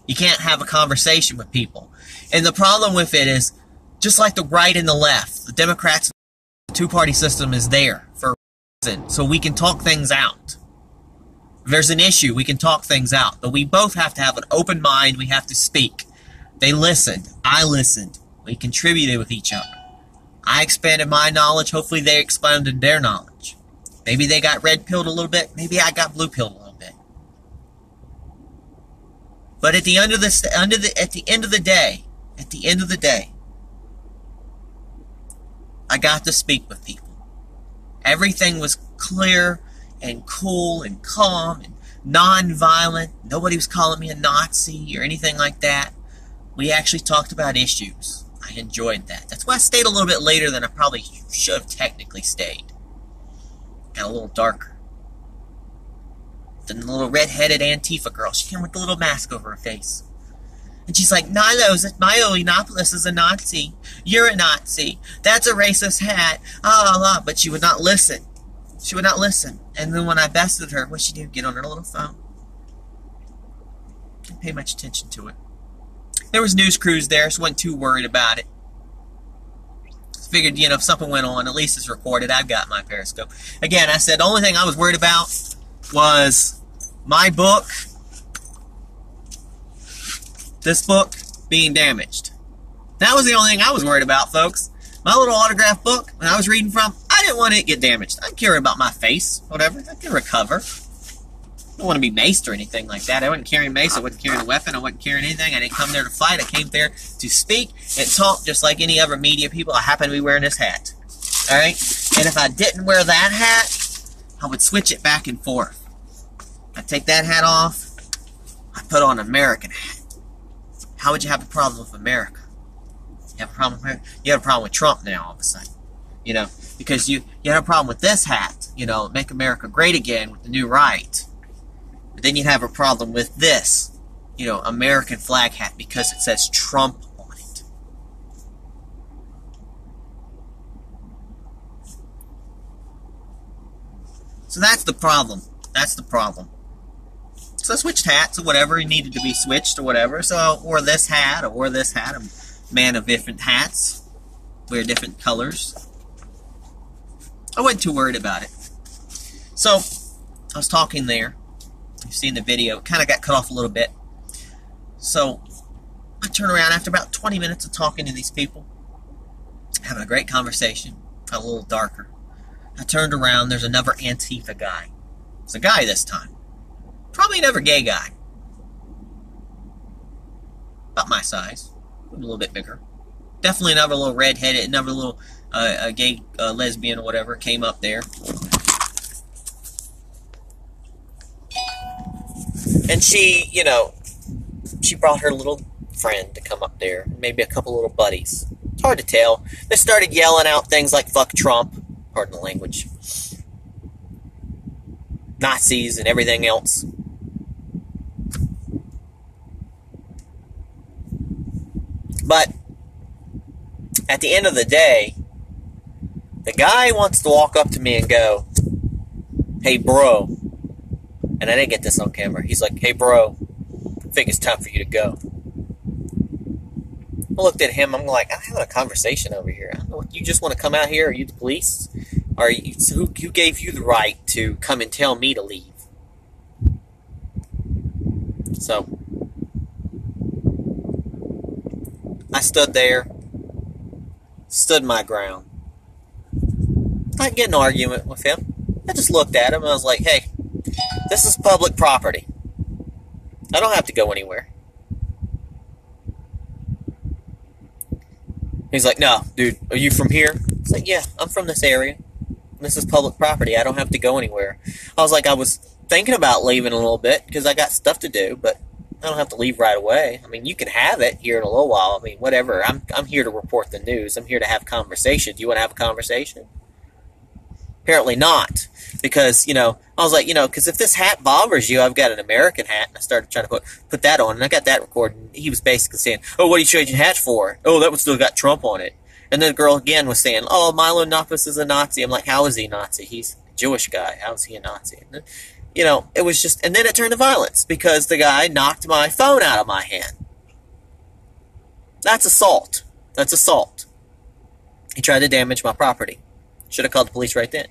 You can't have a conversation with people. And the problem with it is, just like the right and the left, the Democrats, the two-party system is there for a reason, so we can talk things out. If there's an issue, we can talk things out. But we both have to have an open mind. We have to speak. They listened. I listened. We contributed with each other. I expanded my knowledge. Hopefully they expanded their knowledge. Maybe they got red-pilled a little bit. Maybe I got blue-pilled a little bit. But at the end of the day, I got to speak with people. Everything was clear and cool and calm and non-violent. Nobody was calling me a Nazi or anything like that. We actually talked about issues. I enjoyed that. That's why I stayed a little bit later than I probably should have technically stayed. Got a little darker. Then the little red-headed Antifa girl, she came with a little mask over her face. And she's like, Milo Yiannopoulos is a Nazi. You're a Nazi. That's a racist hat. But she would not listen. She would not listen. And then when I bested her, what'd she do? Get on her little phone. Didn't pay much attention to it. There was news crews there, so I wasn't too worried about it. Figured, you know, if something went on, at least it's recorded. I've got my Periscope. Again, I said the only thing I was worried about was my book, this book, being damaged. That was the only thing I was worried about, folks. My little autograph book, when I was reading from, I didn't want it to get damaged. I didn't care about my face, whatever. I can recover. I don't want to be maced or anything like that. I wasn't carrying mace. I wasn't carrying a weapon. I wasn't carrying anything. I didn't come there to fight. I came there to speak and talk just like any other media people. I happen to be wearing this hat. All right? And if I didn't wear that hat, I would switch it back and forth. I'd take that hat off. I'd put on an American hat. How would you have a problem with America? You have a problem with America? You have a problem with Trump now all of a sudden. You know, because you had a problem with this hat. You know, make America great again with the new right. But then you'd have a problem with this, you know, American flag hat because it says Trump on it. So that's the problem. That's the problem. So I switched hats or whatever needed to be switched or whatever. So I wore this hat. I wore this hat. I'm a man of different hats. Wear different colors. I wasn't too worried about it. So I was talking there. You've seen the video. It kind of got cut off a little bit. So I turn around after about 20 minutes of talking to these people, having a great conversation. Got a little darker. I turned around. There's another Antifa guy. It's a guy this time. Probably another gay guy. About my size. A little bit bigger. Definitely another little redheaded, another little gay lesbian or whatever came up there. And she, you know, she brought her little friend to come up there. Maybe a couple little buddies. It's hard to tell. They started yelling out things like fuck Trump. Pardon the language. Nazis and everything else. But at the end of the day, the guy wants to walk up to me and go, hey bro. And I didn't get this on camera. He's like, hey bro, I think it's time for you to go. I looked at him, I'm like, I'm having a conversation over here. I don't know, you just want to come out here? Are you the police? Are you, who gave you the right to come and tell me to leave? So I stood there, stood my ground. I didn't get an argument with him. I just looked at him and I was like, hey, this is public property. I don't have to go anywhere. He's like, no, dude, are you from here? It's like, yeah, I'm from this area. This is public property. I don't have to go anywhere. I was like, I was thinking about leaving a little bit because I got stuff to do, but I don't have to leave right away. I mean, you can have it here in a little while. I mean, whatever. I'm here to report the news. I'm here to have conversation. Do you want to have a conversation? Apparently not. Because, you know, I was like, you know, because if this hat bothers you, I've got an American hat. And I started trying to put that on. And I got that recorded. And he was basically saying, oh, what do you trade your hat for? Oh, that one still got Trump on it. And then the girl again was saying, oh, Milo Yiannopoulos is a Nazi. I'm like, how is he a Nazi? He's a Jewish guy. How is he a Nazi? And, you know, it was just, and then it turned to violence because the guy knocked my phone out of my hand. That's assault. That's assault. He tried to damage my property. Should have called the police right then.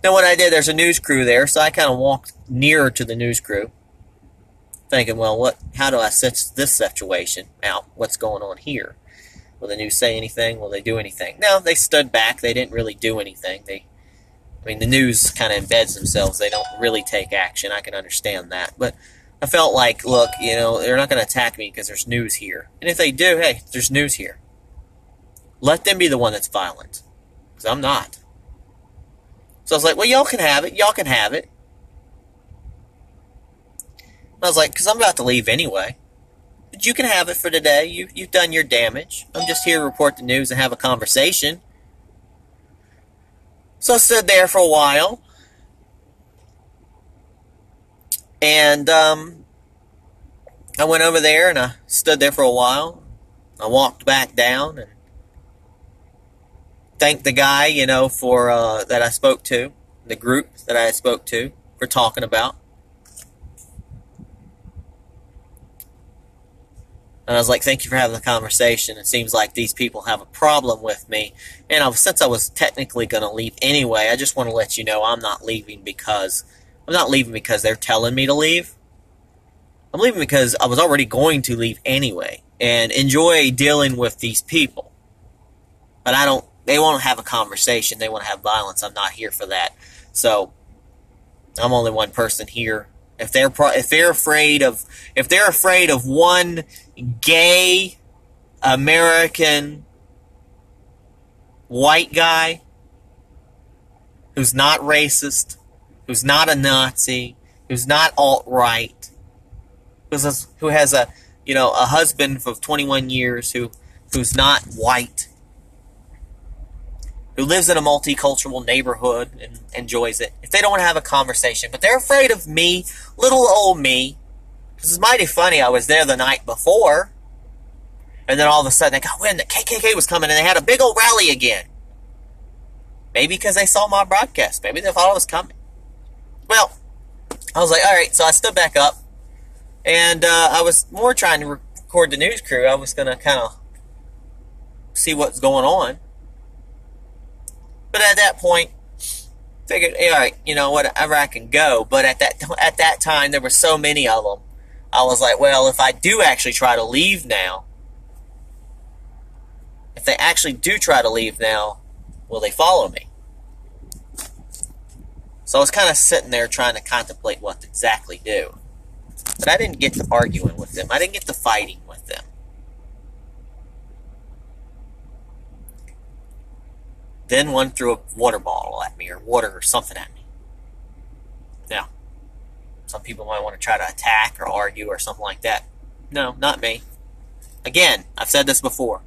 Now what I did, there's a news crew there, so I kind of walked nearer to the news crew, thinking, well, how do I set this situation out? What's going on here? Will the news say anything? Will they do anything? No, they stood back. They didn't really do anything. I mean, the news kind of embeds themselves. They don't really take action. I can understand that. But I felt like, look, you know, they're not going to attack me because there's news here. And if they do, hey, there's news here. Let them be the one that's violent. Because I'm not. So I was like, well, y'all can have it. Y'all can have it. I was like, because I'm about to leave anyway. But you can have it for today. You've done your damage. I'm just here to report the news and have a conversation. So I stood there for a while. And I went over there and I stood there for a while. I walked back down and thanked the guy, you know, for that I spoke to, the group that I spoke to, for talking about. And I was like, thank you for having the conversation. It seems like these people have a problem with me. And since I was technically going to leave anyway, I just want to let you know I'm not leaving because they're telling me to leave. I'm leaving because I was already going to leave anyway and enjoy dealing with these people. But I don't They want to have a conversation. They want to have violence. I'm not here for that. So I'm only one person here. If they're afraid of one gay American white guy who's not racist, who's not a Nazi, who's not alt-right, who has a husband of 21 years who's not white, who lives in a multicultural neighborhood and enjoys it, if they don't want to have a conversation, but they're afraid of me, little old me. This is mighty funny. I was there the night before, and then all of a sudden they got wind that KKK was coming, and they had a big old rally again. Maybe because they saw my broadcast. Maybe they thought I was coming. Well, I was like, all right, so I stood back up, and I was more trying to record the news crew. I was going to kind of see what's going on. But at that point, figured, all right, whatever, I can go. But at that time, there were so many of them. I was like, well, if I do actually try to leave now, if they actually do try to leave now, will they follow me? So I was kind of sitting there trying to contemplate what to exactly do. But I didn't get to arguing with them. I didn't get to fighting with them. Then one threw a water bottle at me, or water or something at me. Now, some people might want to try to attack or argue or something like that. No, not me. Again, I've said this before.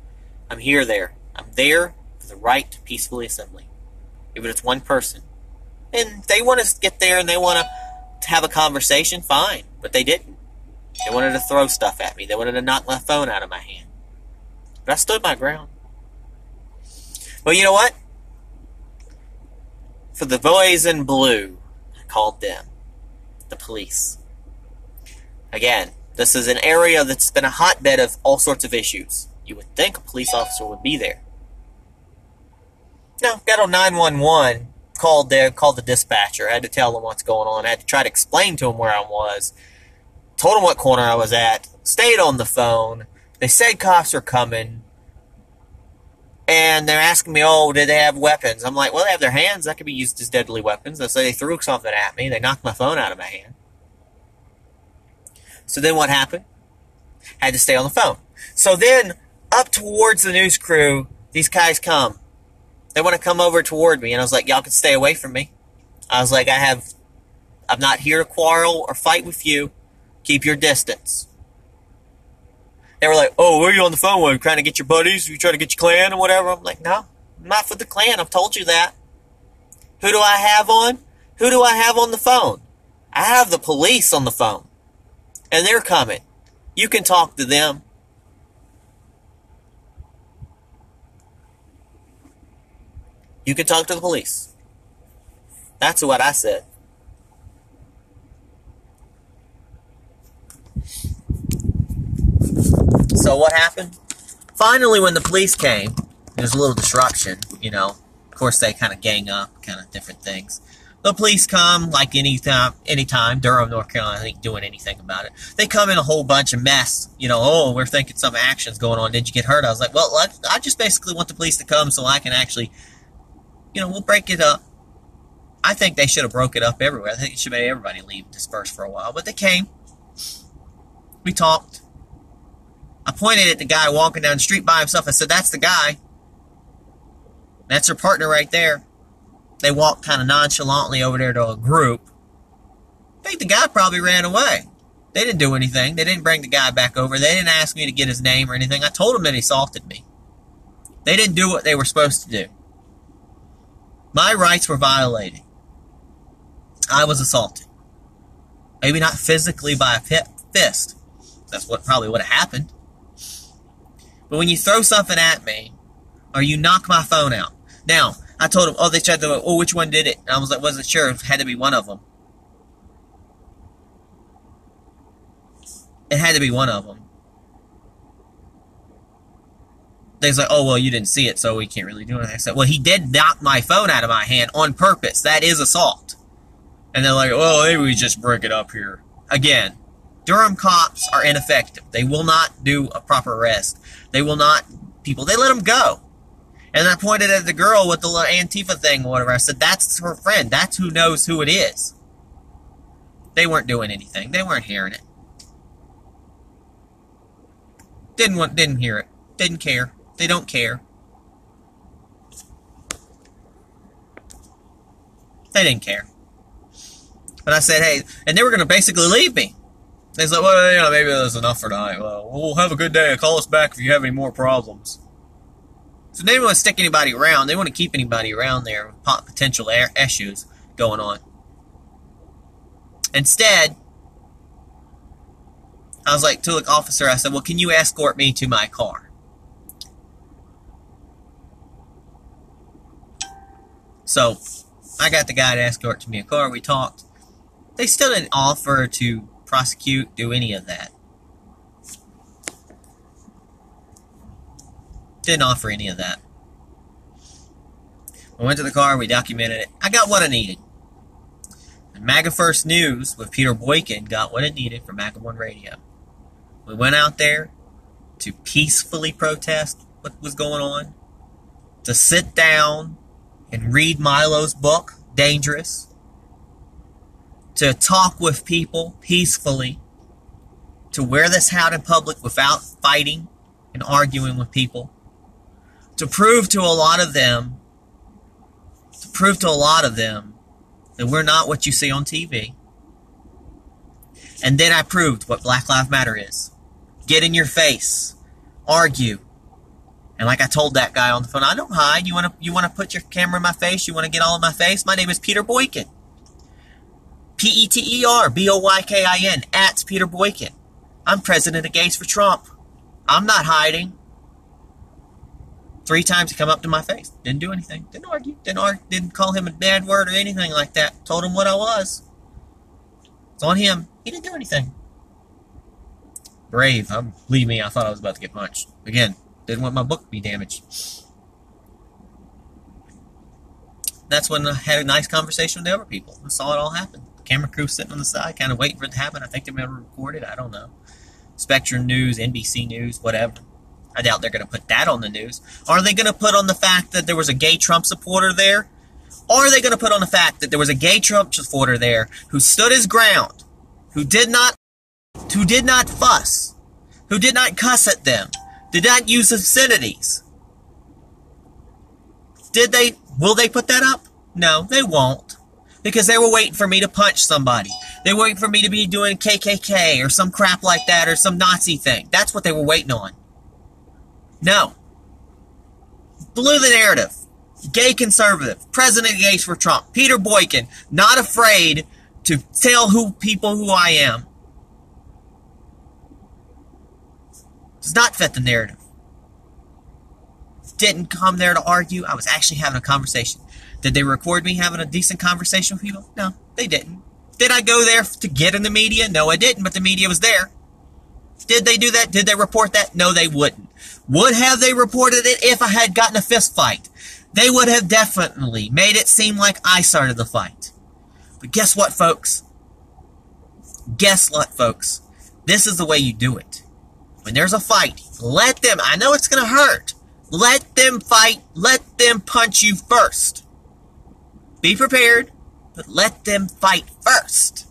I'm there. I'm there for the right to peacefully assembly. Even if it's one person. And they want to get there and they want to have a conversation, fine. But they didn't. They wanted to throw stuff at me. They wanted to knock my phone out of my hand. But I stood my ground. Well, you know what? For the boys in blue, I called them. The police. Again, this is an area that's been a hotbed of all sorts of issues. You would think a police officer would be there. No, got on 911, called the dispatcher. I had to tell them what's going on. I had to try to explain to them where I was. Told them what corner I was at. Stayed on the phone. They said cops are coming. And they're asking me, oh, did they have weapons? I'm like, well, they have their hands. That could be used as deadly weapons. So they threw something at me. They knocked my phone out of my hand. So then what happened? I had to stay on the phone. So then, up towards the news crew, these guys come. They want to come over toward me. And I was like, y'all can stay away from me. I was like, I'm not here to quarrel or fight with you. Keep your distance. They were like, oh, where are you on the phone with? Trying to get your buddies? You trying to get your clan or whatever? I'm like, no, I'm not for the clan. I've told you that. Who do I have on? Who do I have on the phone? I have the police on the phone. And they're coming. You can talk to them. You can talk to the police. That's what I said. So what happened? Finally, when the police came, there was a little disruption, Of course, they kind of gang up, kind of different things. The police come, like anytime, Durham, North Carolina ain't doing anything about it. They come in a whole bunch of mess, oh, we're thinking some action's going on. Did you get hurt? I was like, well, I just basically want the police to come so I can actually, we'll break it up. I think they should have broke it up everywhere. I think it should have made everybody leave, disperse for a while. But they came. We talked. I pointed at the guy walking down the street by himself. I said, that's the guy. That's her partner right there. They walked kind of nonchalantly over there to a group. I think the guy probably ran away. They didn't do anything. They didn't bring the guy back over. They didn't ask me to get his name or anything. I told them that he assaulted me. They didn't do what they were supposed to do. My rights were violated. I was assaulted. Maybe not physically by a fist. That's what probably would have happened. But when you throw something at me, or you knock my phone out. Now, I told them, they tried to, which one did it? And I was like, wasn't sure. It had to be one of them. It had to be one of them. They was like, oh, well, you didn't see it, so we can't really do anything. I said, well, he did knock my phone out of my hand on purpose. That is assault. And they're like, oh, maybe we just break it up here. Again, Durham cops are ineffective. They will not do a proper arrest. They will not, they let them go. And I pointed at the girl with the little Antifa thing or whatever. I said, that's her friend. That's who knows who it is. They weren't doing anything. They weren't hearing it. Didn't hear it. Didn't care. They don't care. They didn't care. But I said, hey, and they were going to basically leave me. They said, well, you know, maybe that's enough for tonight. Well, we'll have a good day. Call us back if you have any more problems. So they didn't want to stick anybody around. They want to keep anybody around there with potential issues going on. Instead, I was like to the officer, I said, well, can you escort me to my car? So I got the guy to escort to me a car. We talked. They still didn't offer to prosecute, do any of that. Didn't offer any of that. We went to the car, we documented it. I got what I needed. And Maga First News with Peter Boykin got what it needed for Maga 1 Radio. We went out there to peacefully protest what was going on, to sit down and read Milo's book, Dangerous, to talk with people peacefully, to wear this hat in public without fighting and arguing with people, to prove to a lot of them that we're not what you see on TV. And then I proved what Black Lives Matter is. Get in your face. Argue. And like I told that guy on the phone, I don't hide. You want to put your camera in my face? You want to get all in my face? My name is Peter Boykin. PeterBoykin, at Peter Boykin. I'm president of Gays for Trump. I'm not hiding. 3 times he come up to my face. Didn't do anything. Didn't argue. Didn't call him a bad word or anything like that. Told him what I was. It's on him. He didn't do anything. Brave. Believe me, I thought I was about to get punched. Again, didn't want my book to be damaged. That's when I had a nice conversation with the other people. I saw it all happen. The camera crew sitting on the side, kind of waiting for it to happen. I think they may have recorded. I don't know. Spectrum News, NBC News, whatever. I doubt they're going to put that on the news. Are they going to put on the fact that there was a gay Trump supporter there? Or are they going to put on the fact that there was a gay Trump supporter there who stood his ground, who did not fuss, who did not cuss at them, did not use obscenities? Will they put that up? No, they won't. Because they were waiting for me to punch somebody. They were waiting for me to be doing KKK or some crap like that or some Nazi thing. That's what they were waiting on. No. Blew the narrative. Gay conservative. President of Gays for Trump. Peter Boykin. Not afraid to tell people who I am. Does not fit the narrative. Didn't come there to argue. I was actually having a conversation. Did they record me having a decent conversation with people? No, they didn't. Did I go there to get in the media? No, I didn't, but the media was there. Did they do that? Did they report that? No, they wouldn't. Would have they reported it if I had gotten a fist fight? They would have definitely made it seem like I started the fight. But guess what, folks? Guess what, folks? This is the way you do it. When there's a fight, let them, I know it's going to hurt. Let them fight. Let them punch you first. Be prepared, but let them fight first.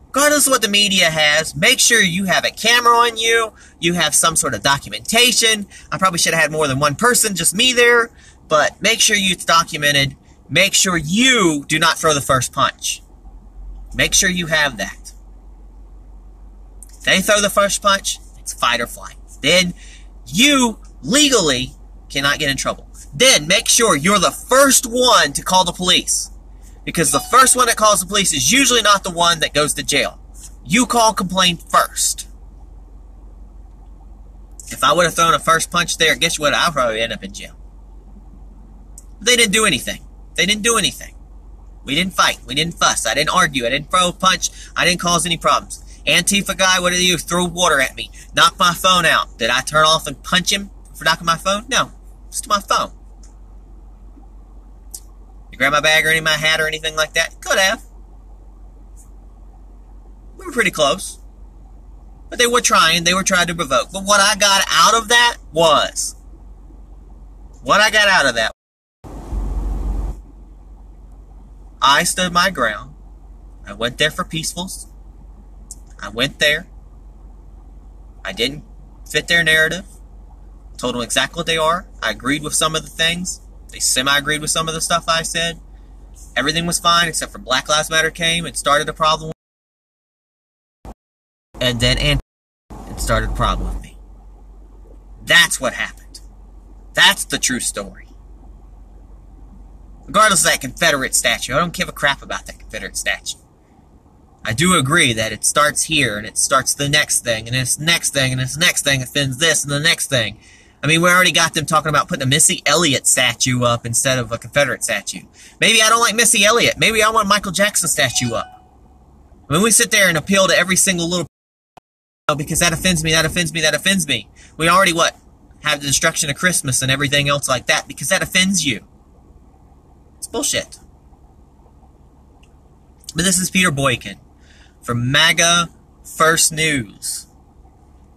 Regardless of what the media has, make sure you have a camera on you. You have some sort of documentation. I probably should have had more than one person, just me there. But make sure it's documented. Make sure you do not throw the first punch. Make sure you have that. If they throw the first punch, it's fight or flight. Then you legally cannot get in trouble. Then make sure you're the first one to call the police. Because the first one that calls the police is usually not the one that goes to jail. You call complaint first. If I would have thrown a first punch there, guess what? I'll probably end up in jail. They didn't do anything. They didn't do anything. We didn't fight. We didn't fuss. I didn't argue. I didn't throw a punch. I didn't cause any problems. Antifa guy, what did he do? Throw water at me. Knock my phone out. Did I turn off and punch him for knocking my phone? No. It's to my phone. You grab my bag or any of my hat or anything like that? Could have. We were pretty close. But they were trying. They were trying to provoke. But what I got out of that was what I got out of that, I stood my ground. I went there for peacefuls. I went there. I didn't fit their narrative. Told them exactly what they are. I agreed with some of the things. They semi-agreed with some of the stuff I said. Everything was fine except for Black Lives Matter came and started a problem. And then it started a problem with me. That's what happened. That's the true story. Regardless of that Confederate statue, I don't give a crap about that Confederate statue. I do agree that it starts here, and it starts the next thing, and this next thing, and this next thing offends this, and the next thing. I mean, we already got them talking about putting a Missy Elliott statue up instead of a Confederate statue. Maybe I don't like Missy Elliott. Maybe I want a Michael Jackson statue up. When we sit there and appeal to every single little... because that offends me, that offends me, that offends me. We already, what? Have the destruction of Christmas and everything else like that because that offends you. It's bullshit. But this is Peter Boykin from Maga First News.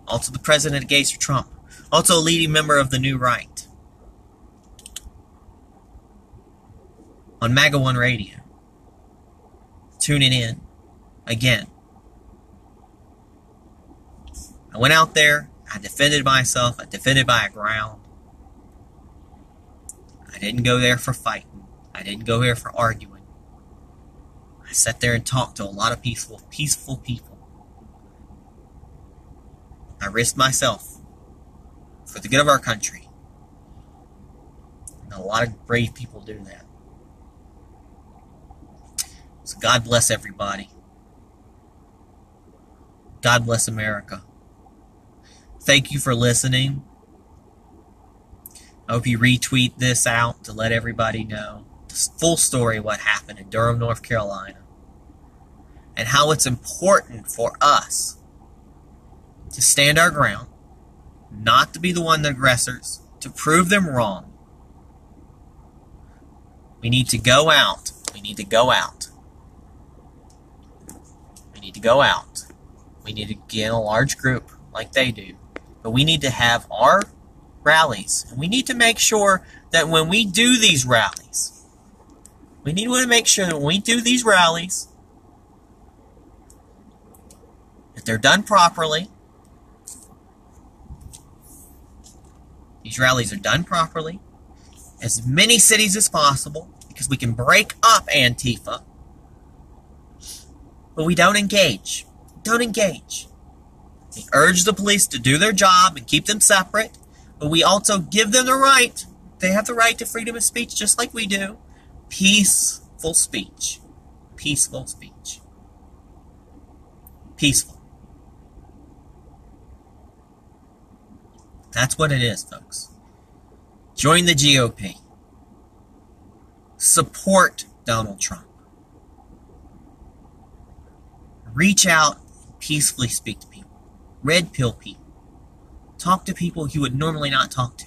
Also the president of Gays for Trump. Also a leading member of the New Right. On MAGA One Radio. Tuning in. Again. I went out there. I defended myself. I defended my ground. I didn't go there for fighting. I didn't go there for arguing. I sat there and talked to a lot of peaceful people. I risked myself for the good of our country. And a lot of brave people do that. So God bless everybody. God bless America. Thank you for listening. I hope you retweet this out to let everybody know the full story of what happened in Durham, North Carolina. And how it's important for us to stand our ground, not to be the one, the aggressors, to prove them wrong. We need to go out. We need to go out. We need to go out. We need to get in a large group like they do. But we need to have our rallies. And we need to make sure that when we do these rallies, we need to make sure that when we do these rallies, that they're done properly. These rallies are done properly. As many cities as possible, because we can break up Antifa. But we don't engage. Don't engage. We urge the police to do their job and keep them separate, but we also give them the right. They have the right to freedom of speech just like we do. Peaceful speech. Peaceful speech. Peaceful. That's what it is, folks. Join the GOP. Support Donald Trump. Reach out and peacefully speak to people. Red pill people. Talk to people you would normally not talk to.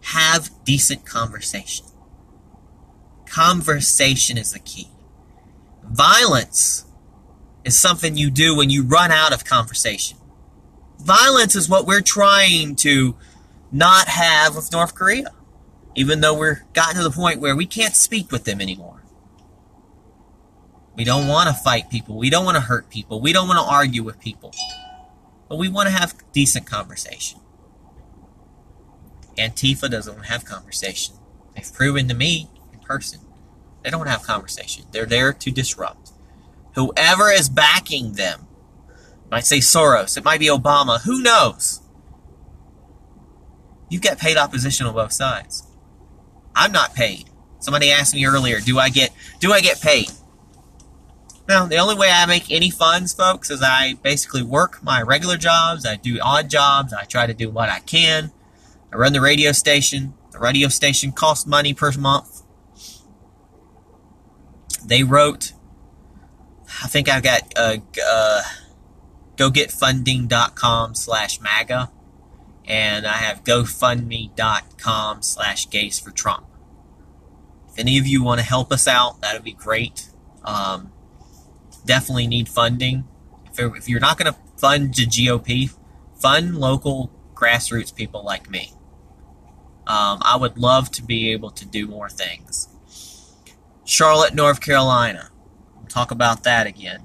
Have decent conversation. Conversation is the key. Violence is something you do when you run out of conversation. Violence is what we're trying to not have with North Korea. Even though we're gotten to the point where we can't speak with them anymore. We don't want to fight people. We don't want to hurt people. We don't want to argue with people. But we want to have decent conversation. Antifa doesn't want to have conversation. They've proven to me in person. They don't want to have conversation. They're there to disrupt. Whoever is backing them, it might say Soros, it might be Obama, who knows? You've got paid opposition on both sides. I'm not paid. Somebody asked me earlier, do I get paid? No, the only way I make any funds, folks, is I basically work my regular jobs. I do odd jobs. I try to do what I can. I run the radio station. The radio station costs money per month. They wrote, I think I've got gogetfunding.com/MAGA. And I have gofundme.com/gays for Trump. If any of you want to help us out, that would be great. Definitely need funding. If you're not going to fund the GOP, fund local grassroots people like me. I would love to be able to do more things. Charlotte, North Carolina. We'll talk about that again.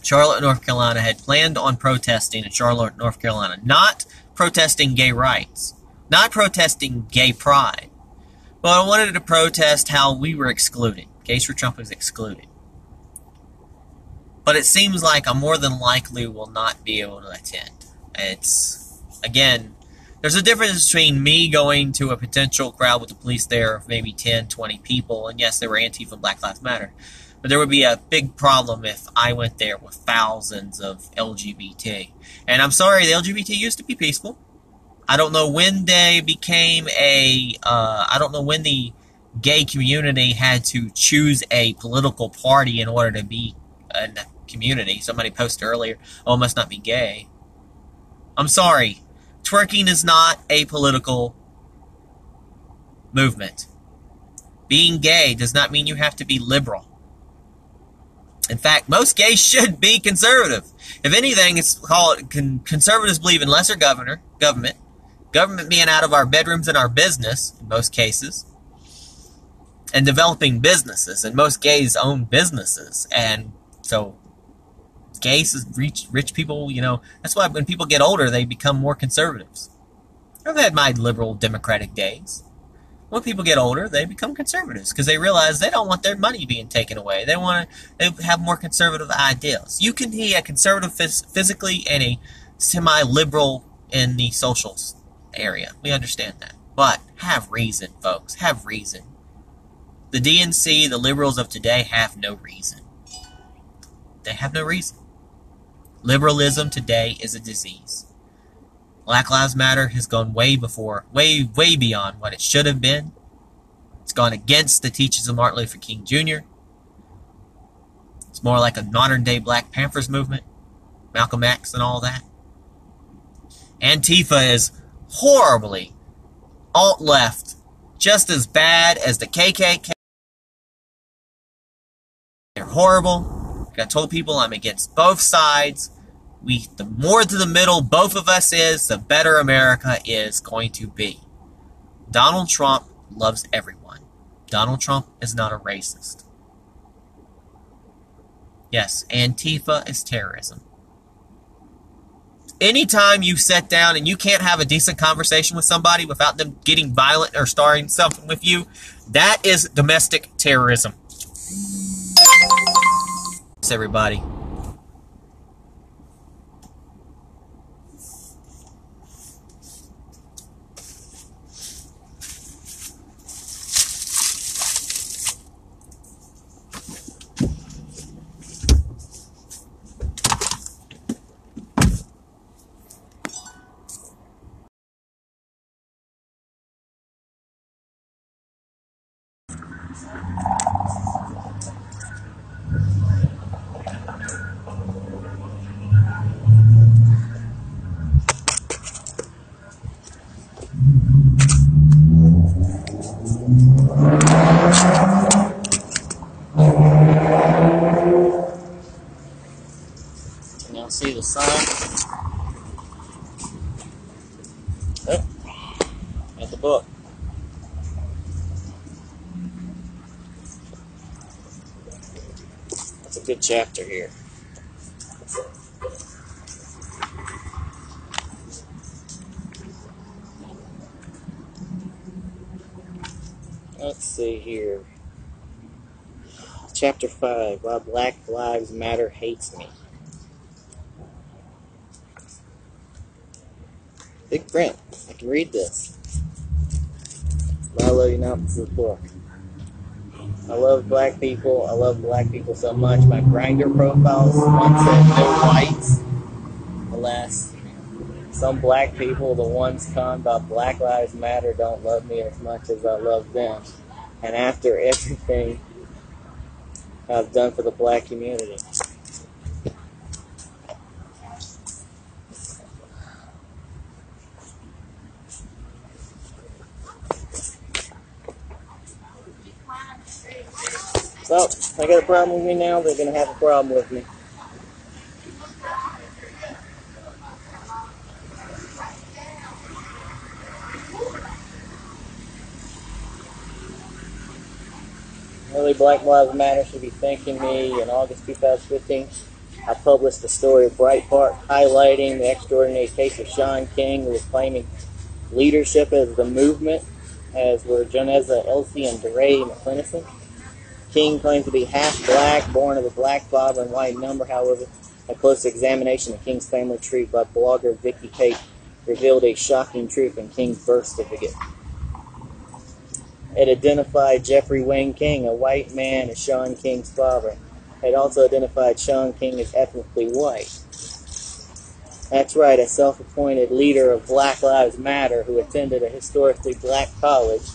Charlotte, North Carolina had planned on protesting in Charlotte, North Carolina. Not protesting gay rights. Not protesting gay pride. But I wanted to protest how we were excluded. Gays for Trump was excluded. But it seems like I more than likely will not be able to attend. It's, again, there's a difference between me going to a potential crowd with the police there of maybe 10, 20 people, and yes, there were Antifa and Black Lives Matter. But there would be a big problem if I went there with thousands of LGBT. And I'm sorry, the LGBT used to be peaceful. I don't know when they became I don't know when the gay community had to choose a political party in order to be in the community. Somebody posted earlier, oh, it must not be gay. I'm sorry. Twerking is not a political movement. Being gay does not mean you have to be liberal. In fact, most gays should be conservative. If anything, it's called conservatives believe in lesser government being out of our bedrooms and our business in most cases, and developing businesses. And most gays own businesses, and so gays rich people. You know, that's why when people get older, they become more conservatives. I've had my liberal democratic days. When people get older, they become conservatives because they realize they don't want their money being taken away. They want to have more conservative ideals. You can be a conservative physically and a semi-liberal in the social area. We understand that. But have reason, folks. Have reason. The DNC, the liberals of today, have no reason. They have no reason. Liberalism today is a disease. Black Lives Matter has gone way beyond what it should have been. It's gone against the teachings of Martin Luther King Jr. It's more like a modern-day Black Panthers movement, Malcolm X and all that. Antifa is horribly alt-left, just as bad as the KKK. They're horrible. Like I told people, I'm against both sides. The more to the middle both of us is, the better America is going to be. Donald Trump loves everyone. Donald Trump is not a racist. Yes, Antifa is terrorism. Anytime you sit down and you can't have a decent conversation with somebody without them getting violent or starting something with you, that is domestic terrorism. Thanks, everybody. See the sign? Oh, got the book. That's a good chapter here. Let's see here. Chapter 5, Why Black Lives Matter Hates Me. Big print. I can read this. But I love you now for the book. I love black people. I love black people so much. My Grindr profiles once said no whites. Alas, some black people, the ones con about Black Lives Matter, don't love me as much as I love them. And after everything I've done for the black community. So, if they got a problem with me now, they're going to have a problem with me. Really, Black Lives Matter should be thanking me. In August 2015, I published a story of Breitbart highlighting the extraordinary case of Sean King, who was claiming leadership as the movement, as were Joneza Elsie and DeRay McClinison. King claimed to be half black, born of a black father and white number. However, a close examination of King's family tree by blogger Vicky Pate revealed a shocking truth in King's birth certificate. It identified Jeffrey Wayne King, a white man, as Sean King's father. It also identified Sean King as ethnically white. That's right, a self-appointed leader of Black Lives Matter who attended a historically black college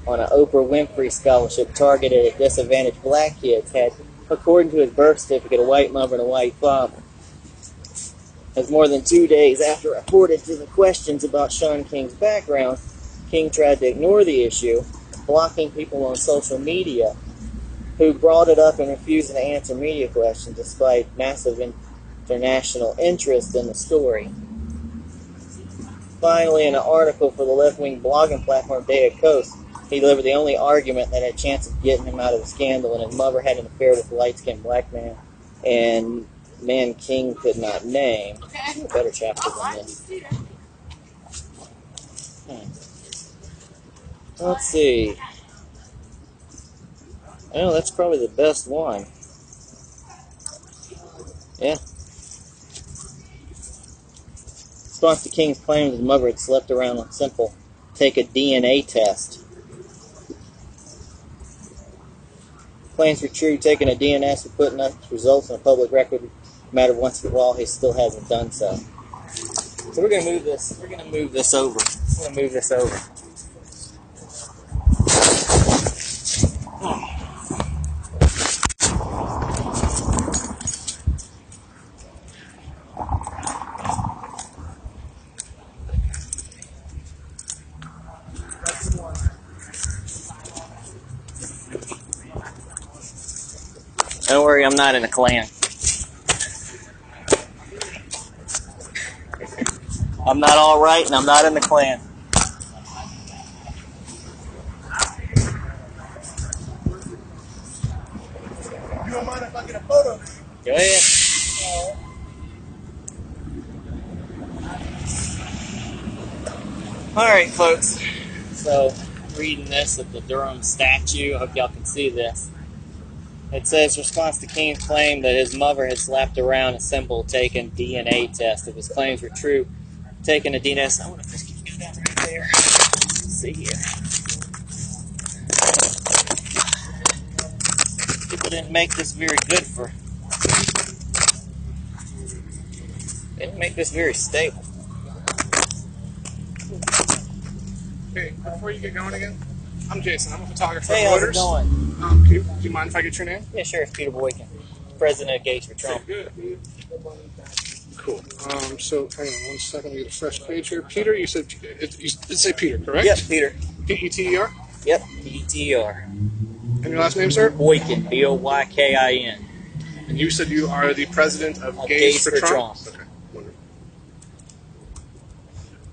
on an Oprah Winfrey scholarship targeted at disadvantaged black kids had, according to his birth certificate, a white mother and a white father. As more than 2 days after reported to the questions about Sean King's background, King tried to ignore the issue, blocking people on social media who brought it up and refused to answer media questions despite massive international interest in the story. Finally, in an article for the left-wing blogging platform Day of Coast, he delivered the only argument that had a chance of getting him out of the scandal, and his mother had an affair with a light-skinned black man, and man King could not name. A better chapter than this. Let's see. Oh, that's probably the best one. Yeah. In response to King's claim that his mother had slept around on simple take a DNA test. Claims were true. Taking a DNA and putting up results in a public record matter once for all. He still hasn't done so. So we're gonna move this. We're gonna move this over. We're gonna move this over. Don't worry, I'm not in a Klan. I'm not all right, and I'm not in the Klan. You don't mind if I get a photo? Go ahead. Alright, folks. So, reading this at the Durham statue. I hope y'all can see this. It says, response to King's claim that his mother had slapped around a simple taken DNA test. If his claims were true, taking a DNA test. I wonder if this can go down right there. Let's see here. People didn't make this very good for. They didn't make this very stable. Hey, before you get going again, I'm Jason. I'm a photographer. Hey, how's it going? Do you mind if I get your name? Yeah, sure. It's Peter Boykin, president of Gates for Trump. Good. Cool. So, hang on 1 second. Let me get a fresh page here. Peter, you said you did say Peter, correct? Yep, Peter. P-E-T-E-R? Yep, P-E-T-E-R. And your last name, sir? Boykin, B-O-Y-K-I-N. And you said you are the president of Gates for Trump. Okay, wonderful.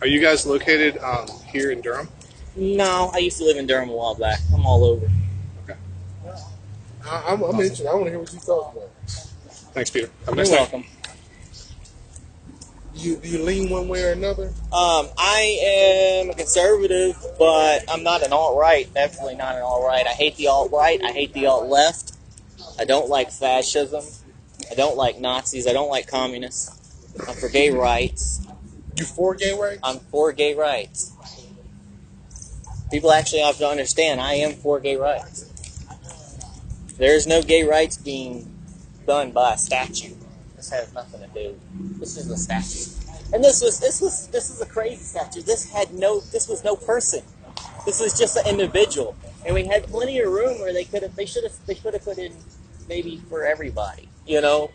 Are you guys located here in Durham? No, I used to live in Durham a while back. I'm all over. Okay. I'm interested. I want to hear what you talk about. Thanks, Peter. Have a You're nice day. welcome. Do you lean one way or another? I am a conservative, but I'm not an alt-right. Definitely not an alt-right. I hate the alt-right. I hate the alt-left. I don't like fascism. I don't like Nazis. I don't like communists. I'm for gay rights. You for gay rights? I'm for gay rights. People actually have to understand I am for gay rights. There's no gay rights being done by a statue. This has nothing to do. This is a statue. And this is a crazy statue. This was no person. This was just an individual. And we had plenty of room where they should have put in maybe for everybody, you know.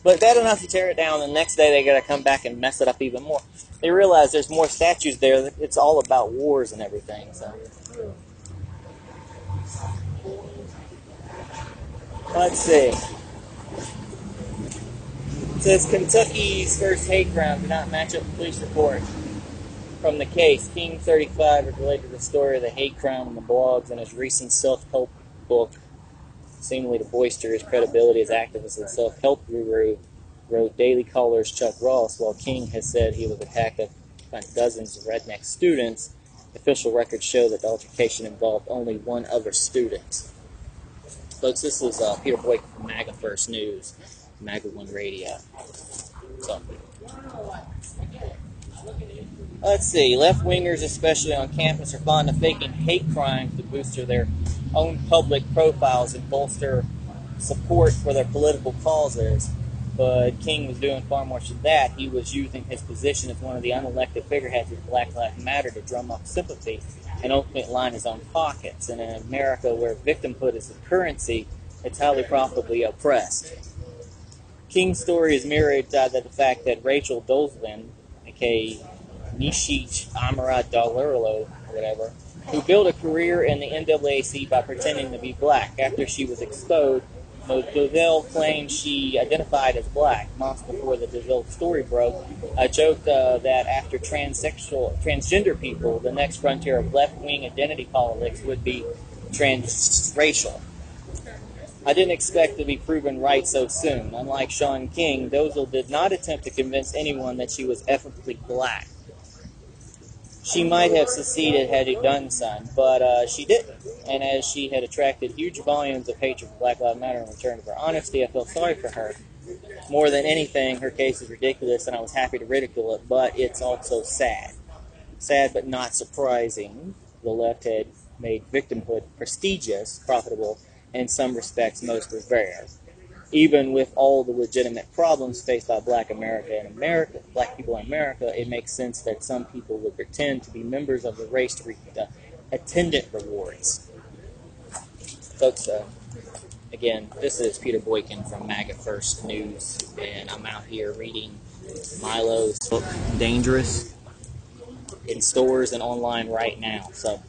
But bad enough you tear it down, the next day they gotta come back and mess it up even more. They realize there's more statues there. It's all about wars and everything. So let's see. It says Kentucky's first hate crime did not match up with police report. from the case. King 35 has related the story of the hate crime in the blogs in his recent self-help book, seemingly to bolster his credibility as activist and self-help guru, wrote Daily Caller's Chuck Ross. While King has said he was attacked by dozens of redneck students, official records show that the altercation involved only one other student. Folks, this is Peter Boyk from Maga First News, Maga 1 Radio. So, let's see. Left-wingers, especially on campus, are fond of faking hate crimes to boost their own public profiles and bolster support for their political causes. But King was doing far more than that. He was using his position as one of the unelected figureheads of Black Lives Matter to drum up sympathy and ultimately line his own pockets. And in America, where victimhood is the currency, it's highly profitably oppressed. King's story is mirrored by the fact that Rachel Dolezal, aka Nishich Amara Dolerlo, or whatever, who built a career in the NAACP by pretending to be black. After she was exposed, Dolezal claimed she identified as black. Months before the Dolezal story broke, I joked that after transgender people, the next frontier of left-wing identity politics would be transracial. I didn't expect to be proven right so soon. Unlike Sean King, Dolezal did not attempt to convince anyone that she was ethnically black. She might have succeeded had he done so, but she didn't. And as she had attracted huge volumes of hatred for Black Lives Matter in return for her honesty, I felt sorry for her. More than anything, her case is ridiculous, and I was happy to ridicule it, but it's also sad. Sad but not surprising. The left had made victimhood prestigious, profitable, and in some respects most rare. Even with all the legitimate problems faced by black people in America, it makes sense that some people would pretend to be members of the race to reap the attendant rewards. Folks, again, this is Peter Boykin from Maga First News, and I'm out here reading Milo's book, Dangerous, in stores and online right now. So,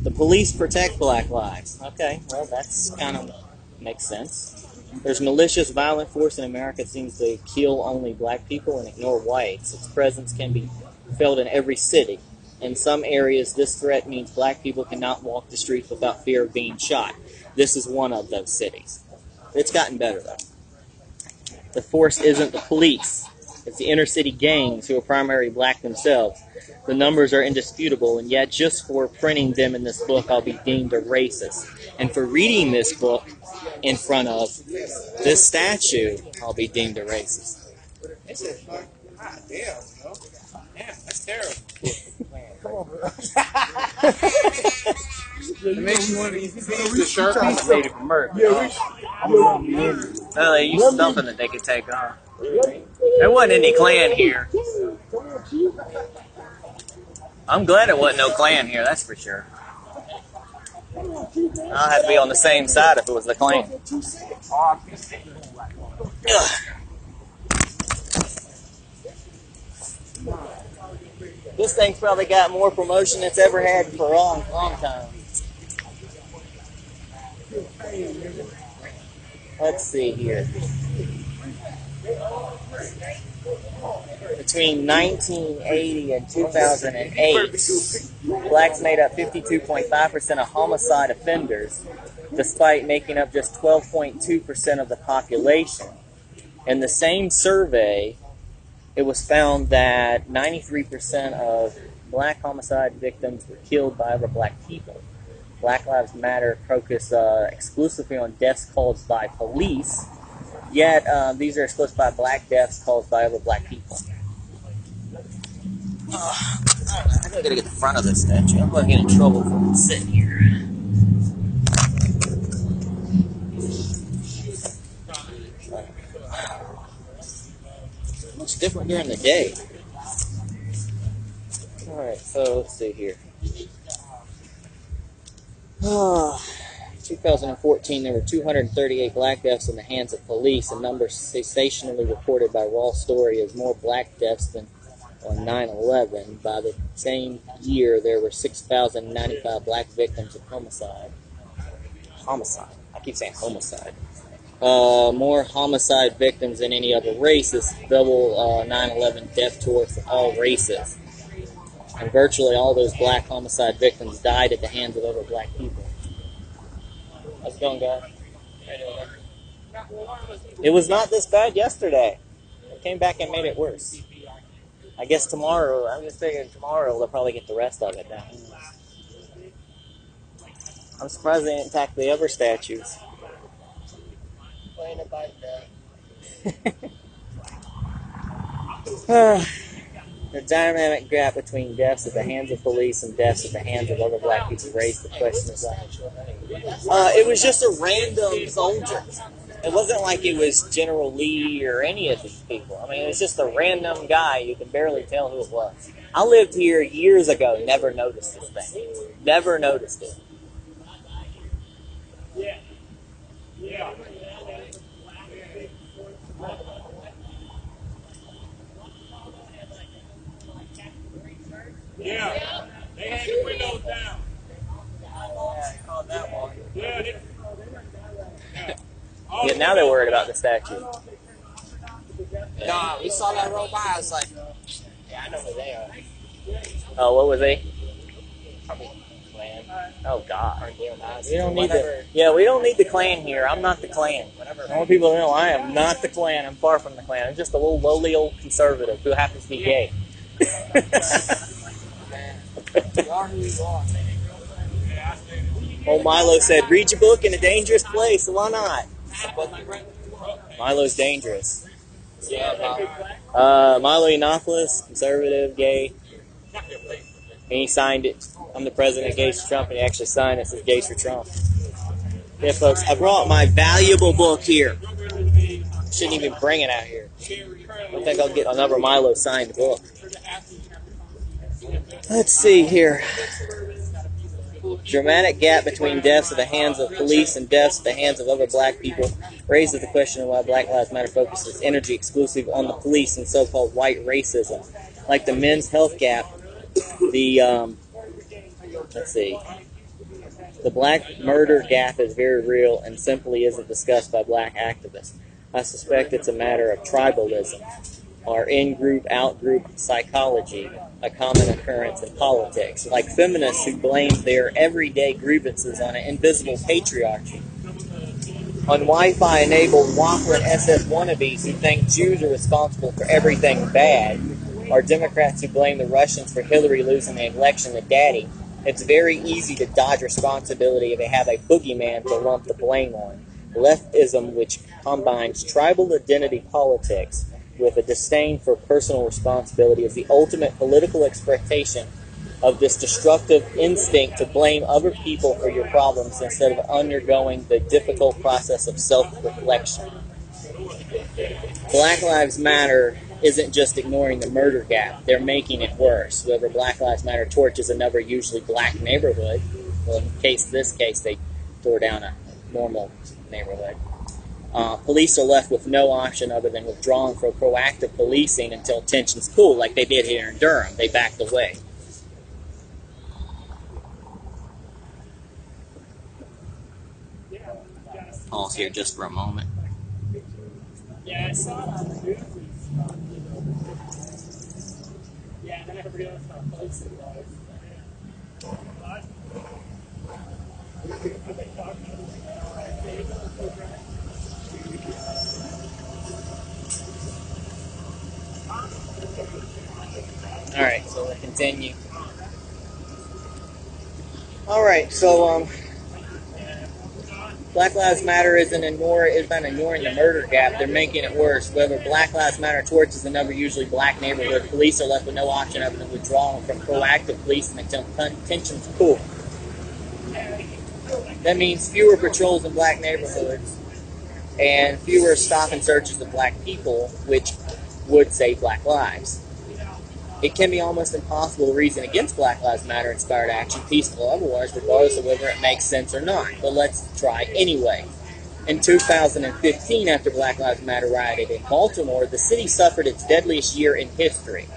the police protect black lives. Okay, well, that's kind of makes sense. There's malicious, violent force in America that seems to kill only black people and ignore whites. Its presence can be felt in every city. In some areas, this threat means black people cannot walk the streets without fear of being shot. This is one of those cities. It's gotten better, though. The force isn't the police. It's the inner-city gangs who are primarily black themselves. The numbers are indisputable, and yet just for printing them in this book, I'll be deemed a racist. And for reading this book in front of this statue, I'll be deemed a racist. God damn, bro. Damn, that's terrible. Come on, bro. It makes you want to use the Sharpie. Native American. Well, they used something that they could take off. There wasn't any Klan here. I'm glad it wasn't no Klan here, that's for sure. I'll have to be on the same side if it was the Klan. Ugh. This thing's probably got more promotion than it's ever had for a long time. Let's see here. Between 1980 and 2008, blacks made up 52.5% of homicide offenders, despite making up just 12.2% of the population. In the same survey, it was found that 93% of black homicide victims were killed by other black people. Black Lives Matter focus exclusively on deaths caused by police, yet these are exclusively by black deaths caused by other black people. I gotta get the front of this statue. I'm gonna get in trouble for sitting here. Much different during the day. Alright, so let's see here. 2014, there were 238 black deaths in the hands of police, a number sensationally reported by Raw Story as more black deaths than on 9/11. By the same year, there were 6,095 black victims of homicide. Homicide. I keep saying homicide. More homicide victims than any other race. This double 9/11 death toll for all races. And virtually all those black homicide victims died at the hands of other black people. How's it going, guys? It was not this bad yesterday. It came back and made it worse. I guess tomorrow, I'm just thinking tomorrow they'll probably get the rest of it down. I'm surprised they didn't attack the other statues. The dynamic gap between deaths at the hands of police and deaths at the hands of other black people raised the question of it was just a random soldier. It wasn't like it was General Lee or any of these people. I mean, it was just a random guy. You can barely tell who it was. I lived here years ago, never noticed this thing. Never noticed it. Yeah. Yeah, they had the windows down. Yeah, I called that one. Yeah, Yeah, now they're worried about the statue. No, we saw that roll by. I was like, yeah, I know who they are. Oh, what was he? Probably Klan. Oh, God. Or neo-Nazis. We don't need Whatever. we don't need the Klan here. I'm not the Klan. Whatever. I want people to know I am not the Klan. I'm far from the Klan. I'm just a little lowly old conservative who happens to be gay. You are who you are. Old Milo said, read your book in a dangerous place, so why not? Milo's dangerous. Yeah, Bob. Milo Yiannopoulos, conservative, gay. And he signed it. I'm the president of Gays for Trump, and he actually signed it. It says Gays for Trump. Yeah, folks, I brought my valuable book here. Shouldn't even bring it out here. I don't think I'll get another Milo signed book. Let's see here. Dramatic gap between deaths at the hands of police and deaths at the hands of other black people raises the question of why Black Lives Matter focuses energy exclusively on the police and so-called white racism. Like the men's health gap, the black murder gap is very real and simply isn't discussed by black activists. I suspect it's a matter of tribalism, or in-group, out-group psychology, a common occurrence in politics, like feminists who blame their everyday grievances on an invisible patriarchy, on Wi-Fi enabled Whopper and SS wannabes who think Jews are responsible for everything bad, or Democrats who blame the Russians for Hillary losing the election to Daddy. It's very easy to dodge responsibility if they have a boogeyman to lump the blame on. Leftism, which combines tribal identity politics with a disdain for personal responsibility, is the ultimate political exploitation of this destructive instinct to blame other people for your problems instead of undergoing the difficult process of self-reflection. Black Lives Matter isn't just ignoring the murder gap, they're making it worse. Whoever Black Lives Matter torches another usually black neighborhood. Well, in this case, they tore down a normal neighborhood. Police are left with no option other than withdrawing from proactive policing until tensions cool, like they did here in Durham. They backed away. Pause here just for a moment. Yeah, I saw it on the news. Yeah, then I realized how close it was. Alright, so we'll continue. Alright, so Black Lives Matter isn't ignoring the murder gap, they're making it worse. Whether Black Lives Matter torches another usually black neighborhood, police are left with no option other than withdrawing from proactive policing until tensions cool. That means fewer patrols in black neighborhoods and fewer stop and searches of black people, which would save black lives. It can be almost impossible to reason against Black Lives Matter inspired action, peaceful or otherwise, regardless of whether it makes sense or not. But let's try anyway. In 2015, after Black Lives Matter rioted in Baltimore, the city suffered its deadliest year in history.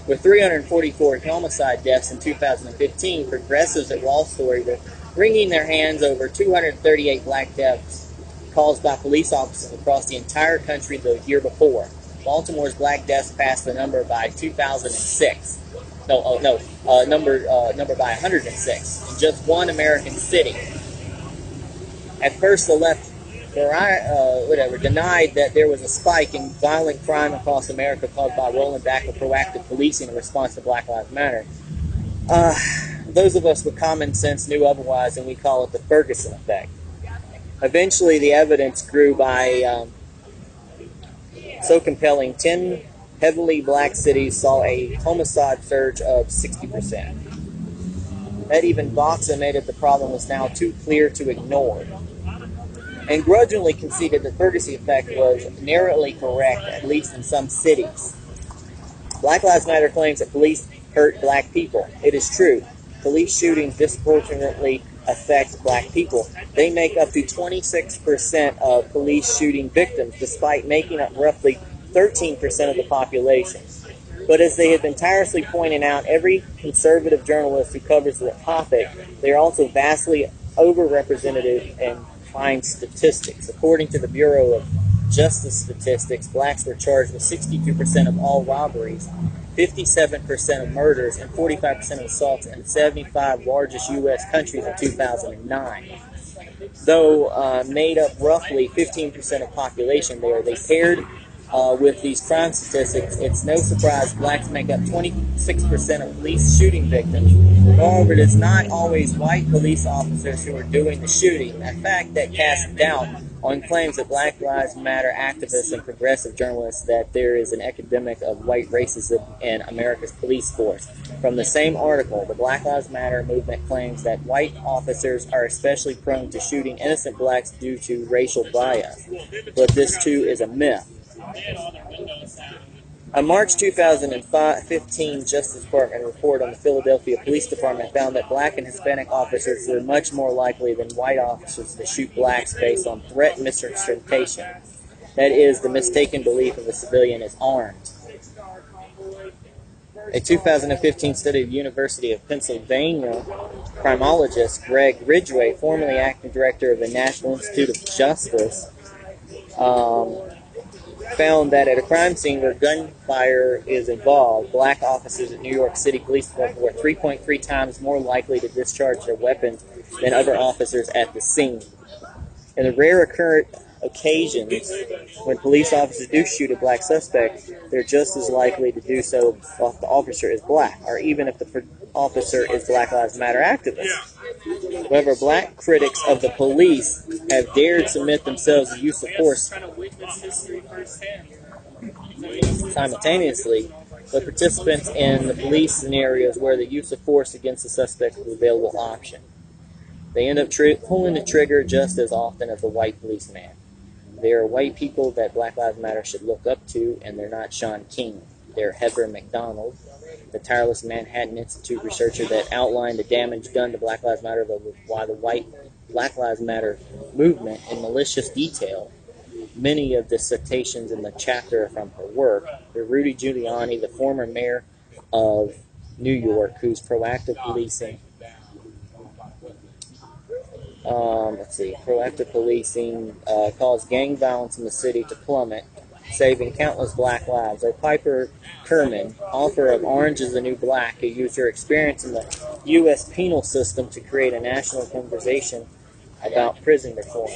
With 344 homicide deaths in 2015, progressives at Wall Story were wringing their hands over 238 black deaths caused by police officers across the entire country the year before. Baltimore's black deaths passed the number by 2006. number by 106 in just one American city. At first, the left denied that there was a spike in violent crime across America caused by rolling back of proactive policing in response to Black Lives Matter. Those of us with common sense knew otherwise, and we call it the Ferguson effect. Eventually, the evidence grew by so compelling, 10 heavily black cities saw a homicide surge of 60%. That even Vox admitted the problem was now too clear to ignore, and grudgingly conceded the Ferguson effect was narrowly correct, at least in some cities. Black Lives Matter claims that police hurt black people. It is true. Police shootings disproportionately affect black people. They make up to 26% of police shooting victims, despite making up roughly 13% of the population. But as they have been tirelessly pointing out, every conservative journalist who covers the topic, they are also vastly overrepresented in crime statistics. According to the Bureau of Justice Statistics, blacks were charged with 62% of all robberies, 57% of murders, and 45% of assaults in the 75 largest U.S. countries in 2009. Though made up roughly 15% of population there, they paired with these crime statistics, it's no surprise blacks make up 26% of police shooting victims. However, it is not always white police officers who are doing the shooting, a fact that casts doubt on claims that Black Lives Matter activists and progressive journalists that there is an epidemic of white racism in America's police force. From the same article, the Black Lives Matter movement claims that white officers are especially prone to shooting innocent blacks due to racial bias, but this too is a myth. A March 2015 Justice Department report on the Philadelphia Police Department found that black and Hispanic officers were much more likely than white officers to shoot blacks based on threat misinterpretation. That is, the mistaken belief of a civilian is armed. A 2015 study of the University of Pennsylvania criminologist Greg Ridgway, formerly acting director of the National Institute of Justice, found that at a crime scene where gunfire is involved, black officers at New York City Police Department were 3.3 times more likely to discharge their weapons than other officers at the scene. In the rare occasions when police officers do shoot a black suspect, they're just as likely to do so if the officer is black, or even if the officer is Black Lives Matter activist. However, black critics of the police have dared submit themselves to use of force simultaneously, but participants in the police scenarios where the use of force against the suspect is an available option. They end up pulling the trigger just as often as the white policeman. They are white people that Black Lives Matter should look up to, and they're not Sean King. They're Heather McDonald, the tireless Manhattan Institute researcher that outlined the damage done to Black Lives Matter by the white Black Lives Matter movement in malicious detail. Many of the citations in the chapter are from her work. They're Rudy Giuliani, the former mayor of New York, whose proactive policing caused gang violence in the city to plummet, saving countless black lives. Or Piper Kerman, author of Orange is the New Black, who used her experience in the U.S. penal system to create a national conversation about prison reform.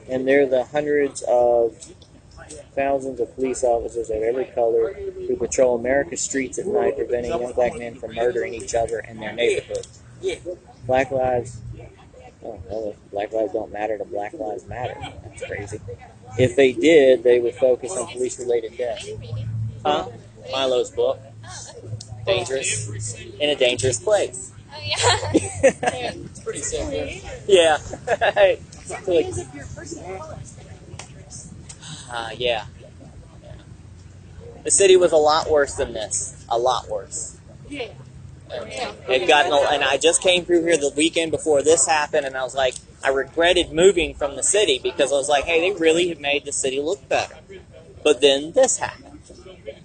And there are the hundreds of thousands of police officers of every color who patrol America's streets at night, preventing young black men from murdering each other in their neighborhood. Black lives don't matter to Black Lives Matter. That's crazy. If they did, they would focus on police-related deaths. Huh? Milo's book. Dangerous. In a Dangerous Place. Oh, yeah. It's pretty sick. Yeah. Depends if your personal colors Yeah. The city was a lot worse than this. A lot worse. Yeah. It gotten, and I just came through here the weekend before this happened, and I was like, I regretted moving from the city because I was like, hey, they really have made the city look better. But then this happened.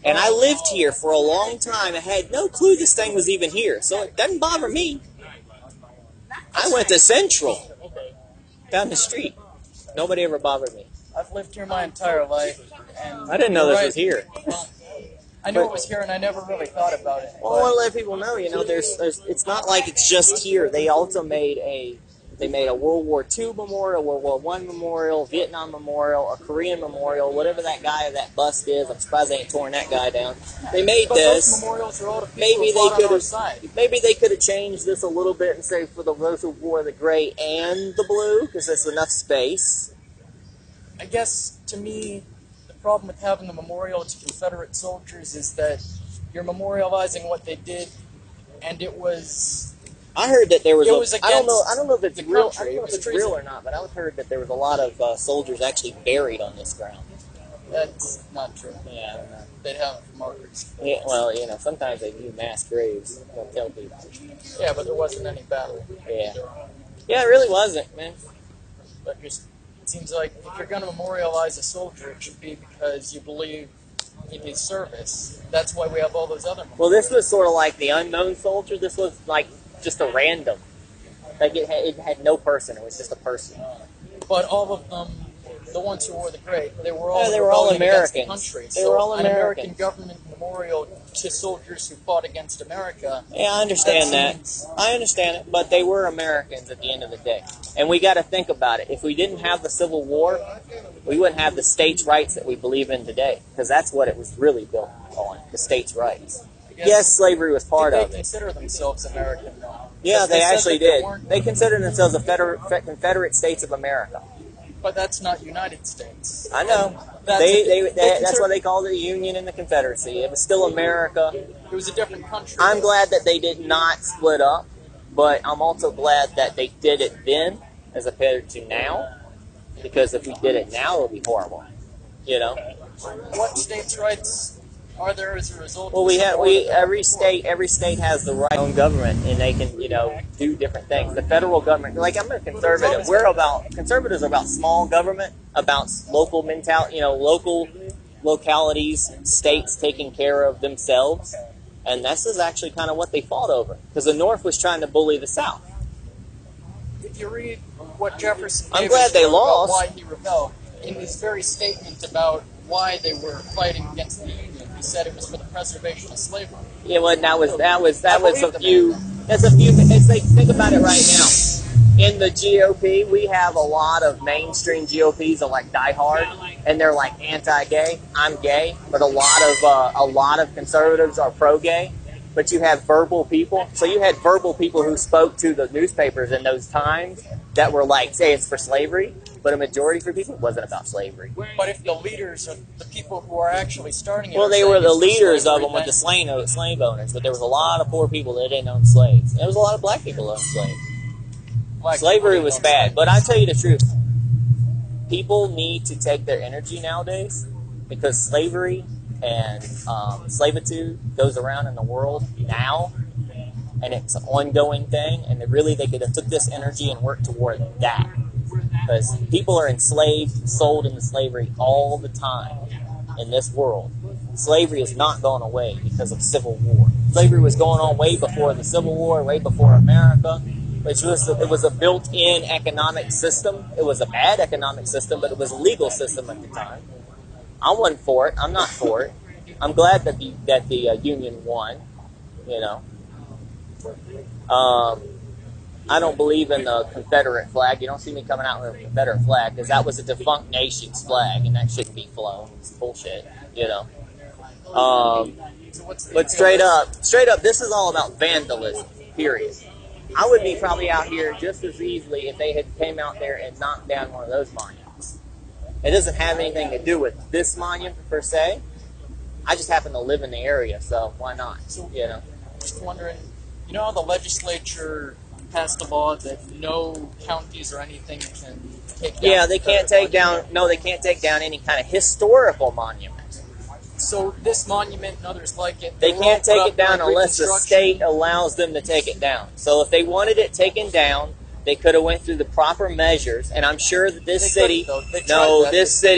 And I lived here for a long time. I had no clue this thing was even here, so it doesn't bother me. I went to Central, down the street. Nobody ever bothered me. I've lived here my entire life, and I didn't know this was here. I knew it was here, and I never really thought about it. Well, I want to let people know, there's it's not like it's just here. They also made a World War II memorial, World War I memorial, Vietnam memorial, a Korean memorial, whatever that guy or that bust is. I'm surprised they ain't torn that guy down. They made this. Those memorials are all the people Maybe who they fought on could our have. side. Maybe they could have changed this a little bit and say for those who wore the gray and the blue, because there's enough space. I guess, to me, the problem with having the memorial to Confederate soldiers is that you're memorializing what they did, and it was... I heard that there was. I don't know if it's the real. I country. don't know if it's real or not, but I heard that there was a lot of soldiers actually buried on this ground. That's not true. Yeah, I don't know. They'd have markers. Yeah, well, sometimes they do mass graves. They'll tell people. Yeah, but there wasn't any battle. Yeah. Yeah, it really wasn't, man. But it seems like if you're going to memorialize a soldier, it should be because you believe in his service. That's why we have all those other memorials. Well, this was sort of like the unknown soldier. This was like just a random. Like it had no person. It was just a person. But all of them, the ones who wore the gray, they were all Americans. The country. They were all an Americans. American government memorial to soldiers who fought against America. Yeah, I understand that. I understand it, but they were Americans at the end of the day. And we got to think about it. If we didn't have the Civil War, we wouldn't have the states' rights that we believe in today, because that's what it was really built on, the states' rights. Yes, slavery was part of it. They consider themselves American, though. Yeah, they actually did. They considered themselves the Confederate States of America. But that's not United States. I know. That's what they called it, the Union and the Confederacy. It was still America. It was a different country. I'm glad that they did not split up, but I'm also glad that they did it then as compared to now, because if we did it now, it would be horrible. What states' rights are there as a result? Well, every state has the right to own government, and they can do different things. The federal government, like I'm a conservative, conservatives are about small government, about local mentality, local localities, states taking care of themselves, and this is actually kind of what they fought over, because the North was trying to bully the South. If you read what Jefferson I'm glad they lost. Why he rebelled in his very statement about why they were fighting against the Union. He said it was for the preservation of slavery. Yeah, well, that was a few. That's a few. It's like, think about it right now. In the GOP, we have a lot of mainstream GOPs that like die hard, and they're like anti-gay. I'm gay, but a lot of conservatives are pro-gay. But you have verbal people. So you had verbal people who spoke to the newspapers in those times that were like, say it's for slavery, but a majority for people, it wasn't about slavery. But if the leaders are the people who are actually starting it... Well, they were the leaders of them with the slave owners, but there was a lot of poor people that didn't own slaves. And there was a lot of black people that owned slaves. Slavery was bad, but I tell you the truth. People need to take their energy nowadays, because slavery and slavitude goes around in the world now, and it's an ongoing thing, and they could have took this energy and worked toward that, because people are enslaved, sold into slavery all the time in this world. Slavery is not going away because of civil war. Slavery was going on way before the Civil War, way before America, which was a built-in economic system. It was a bad economic system, but it was a legal system at the time. I wasn't for it. I'm not for it. I'm glad that the Union won. I don't believe in the Confederate flag. You don't see me coming out with a Confederate flag, because that was a defunct nation's flag, and that shouldn't be flown. It's bullshit. But straight up, this is all about vandalism. Period. I would be probably out here just as easily if they had came out there and knocked down one of those monuments. It doesn't have anything to do with this monument per se. I just happen to live in the area, so why not? Just wondering, how the legislature passed a law that no counties or anything can take down? Yeah, they can't take down. No, they can't take down any kind of historical monument. So this monument and others like it, they can't take it down unless the state allows them to take it down. So if they wanted it taken down, they could have went through the proper measures, and I'm sure that this city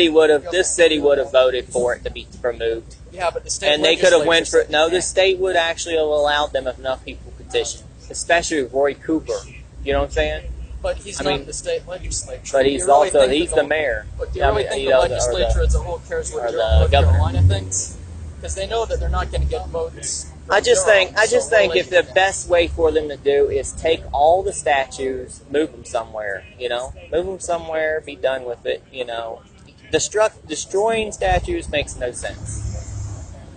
would have voted for it to be removed. Yeah, but the state and they could have went for the state would actually have allowed them if enough people petitioned, especially Roy Cooper. You know what I'm saying? But he's not the state legislature. But he's the mayor. But do you really think the legislature as a whole cares what North Carolina thinks? because they know that they're not going to get votes. I just think really, if the best way for them to do is take all the statues, move them somewhere, move them somewhere, be done with it, Destroying statues makes no sense.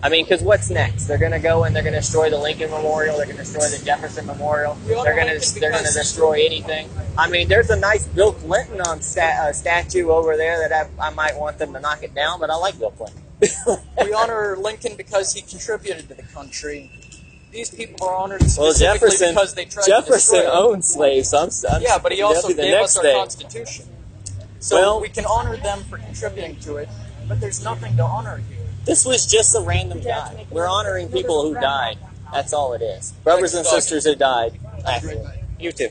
I mean, because what's next? They're going to go and they're going to destroy the Lincoln Memorial. They're going to destroy the Jefferson Memorial. They're going to destroy anything. I mean, there's a nice Bill Clinton statue over there that I might want them to knock it down, but I like Bill Clinton. We honor Lincoln because he contributed to the country. These people are honored specifically Jefferson, because they tried to destroy it. owned slaves. So yeah, but he also gave us our Constitution. So we can honor them for contributing to it, but there's nothing to honor here. This was just a random guy. We're honoring people who died. That's all it is. Brothers and sisters who died. You too.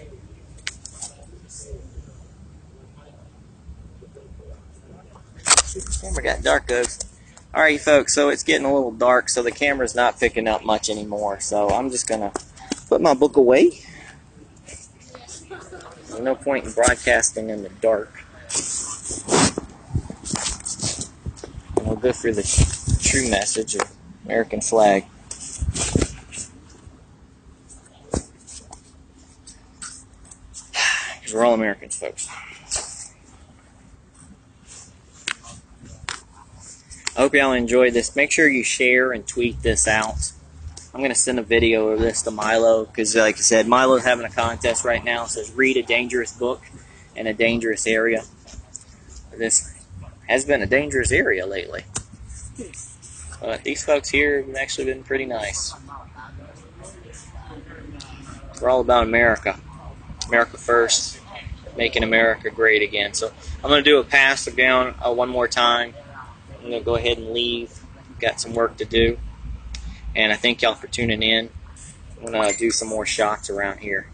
Camera got dark, guys. Alright, folks, so it's getting a little dark, so the camera's not picking up much anymore. So I'm just going to put my book away. There's no point in broadcasting in the dark. And we'll go through the true message of American flag. Because we're all Americans, folks. I hope y'all enjoyed this. Make sure you share and tweet this out. I'm going to send a video of this to Milo because, like I said, Milo's having a contest right now. It says, read a dangerous book in a dangerous area. This has been a dangerous area lately. But these folks here have actually been pretty nice. We're all about America. America first. Making America great again. So I'm going to do a pass down one more time. I'm going to go ahead and leave. Got some work to do. And I thank y'all for tuning in. I'm going to do some more shots around here.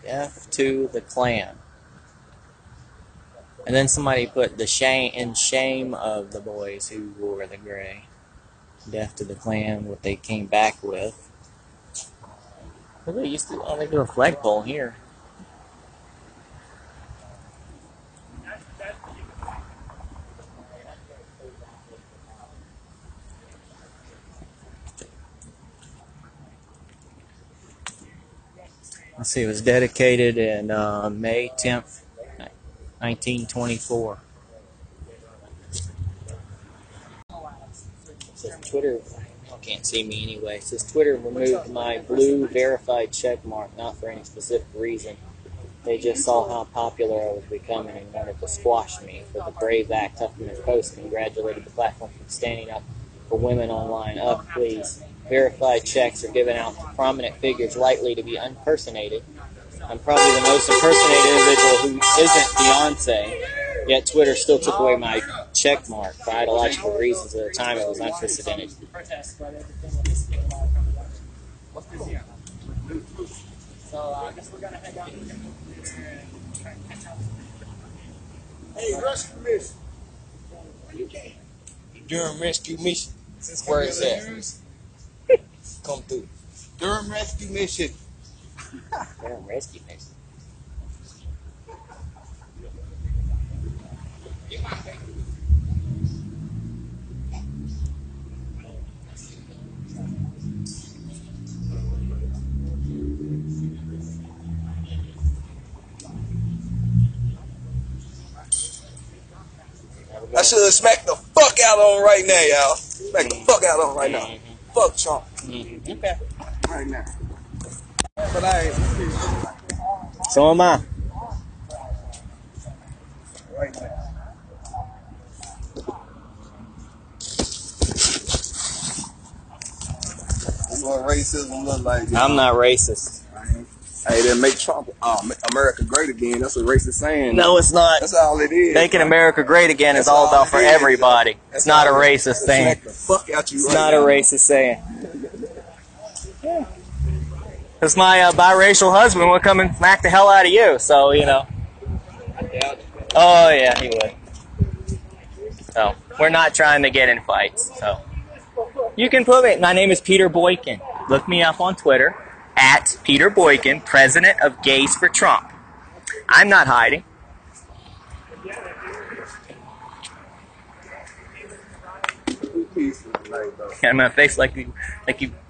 Death to the Klan. And then somebody put the shame of the boys who wore the gray. Death to the Klan, what they came back with. Well, they used to only do a flagpole here. Let's see, it was dedicated in May 10th, 1924. It says Twitter, y'all can't see me anyway. It says Twitter removed my blue verified check mark, not for any specific reason. They just saw how popular I was becoming and wanted to squash me for the brave act. Huffman Post congratulated the platform for standing up for women online. Up, please. Verified checks are given out to prominent figures likely to be impersonated. I'm probably the most impersonated individual who isn't Beyonce, yet Twitter still took away my check mark for ideological reasons. At the time, it was unprecedented. Hey, rescue mission. Durham rescue mission. Where is that? Come through. Durham rescue mission. Durham rescue mission. I should have smacked the fuck out on right now, y'all. Smack the fuck out on right now. Fuck Trump. Okay. Right now. But I ain't. So am I. Right now. That's what racism look like. I'm not racist. Hey, then make Trump America great again. That's what racists saying. No, it's not. That's all it is. Making America great again is That's all all about it for is, everybody. though. It's not a racist saying. Smack the fuck out you It's right not a now. racist saying. Because my biracial husband would come and smack the hell out of you, so, you know. Oh, yeah, he would. So we're not trying to get in fights. So you can put me. My name is Peter Boykin. Look me up on Twitter at Peter Boykin, president of Gays for Trump. I'm not hiding. Got in my face like you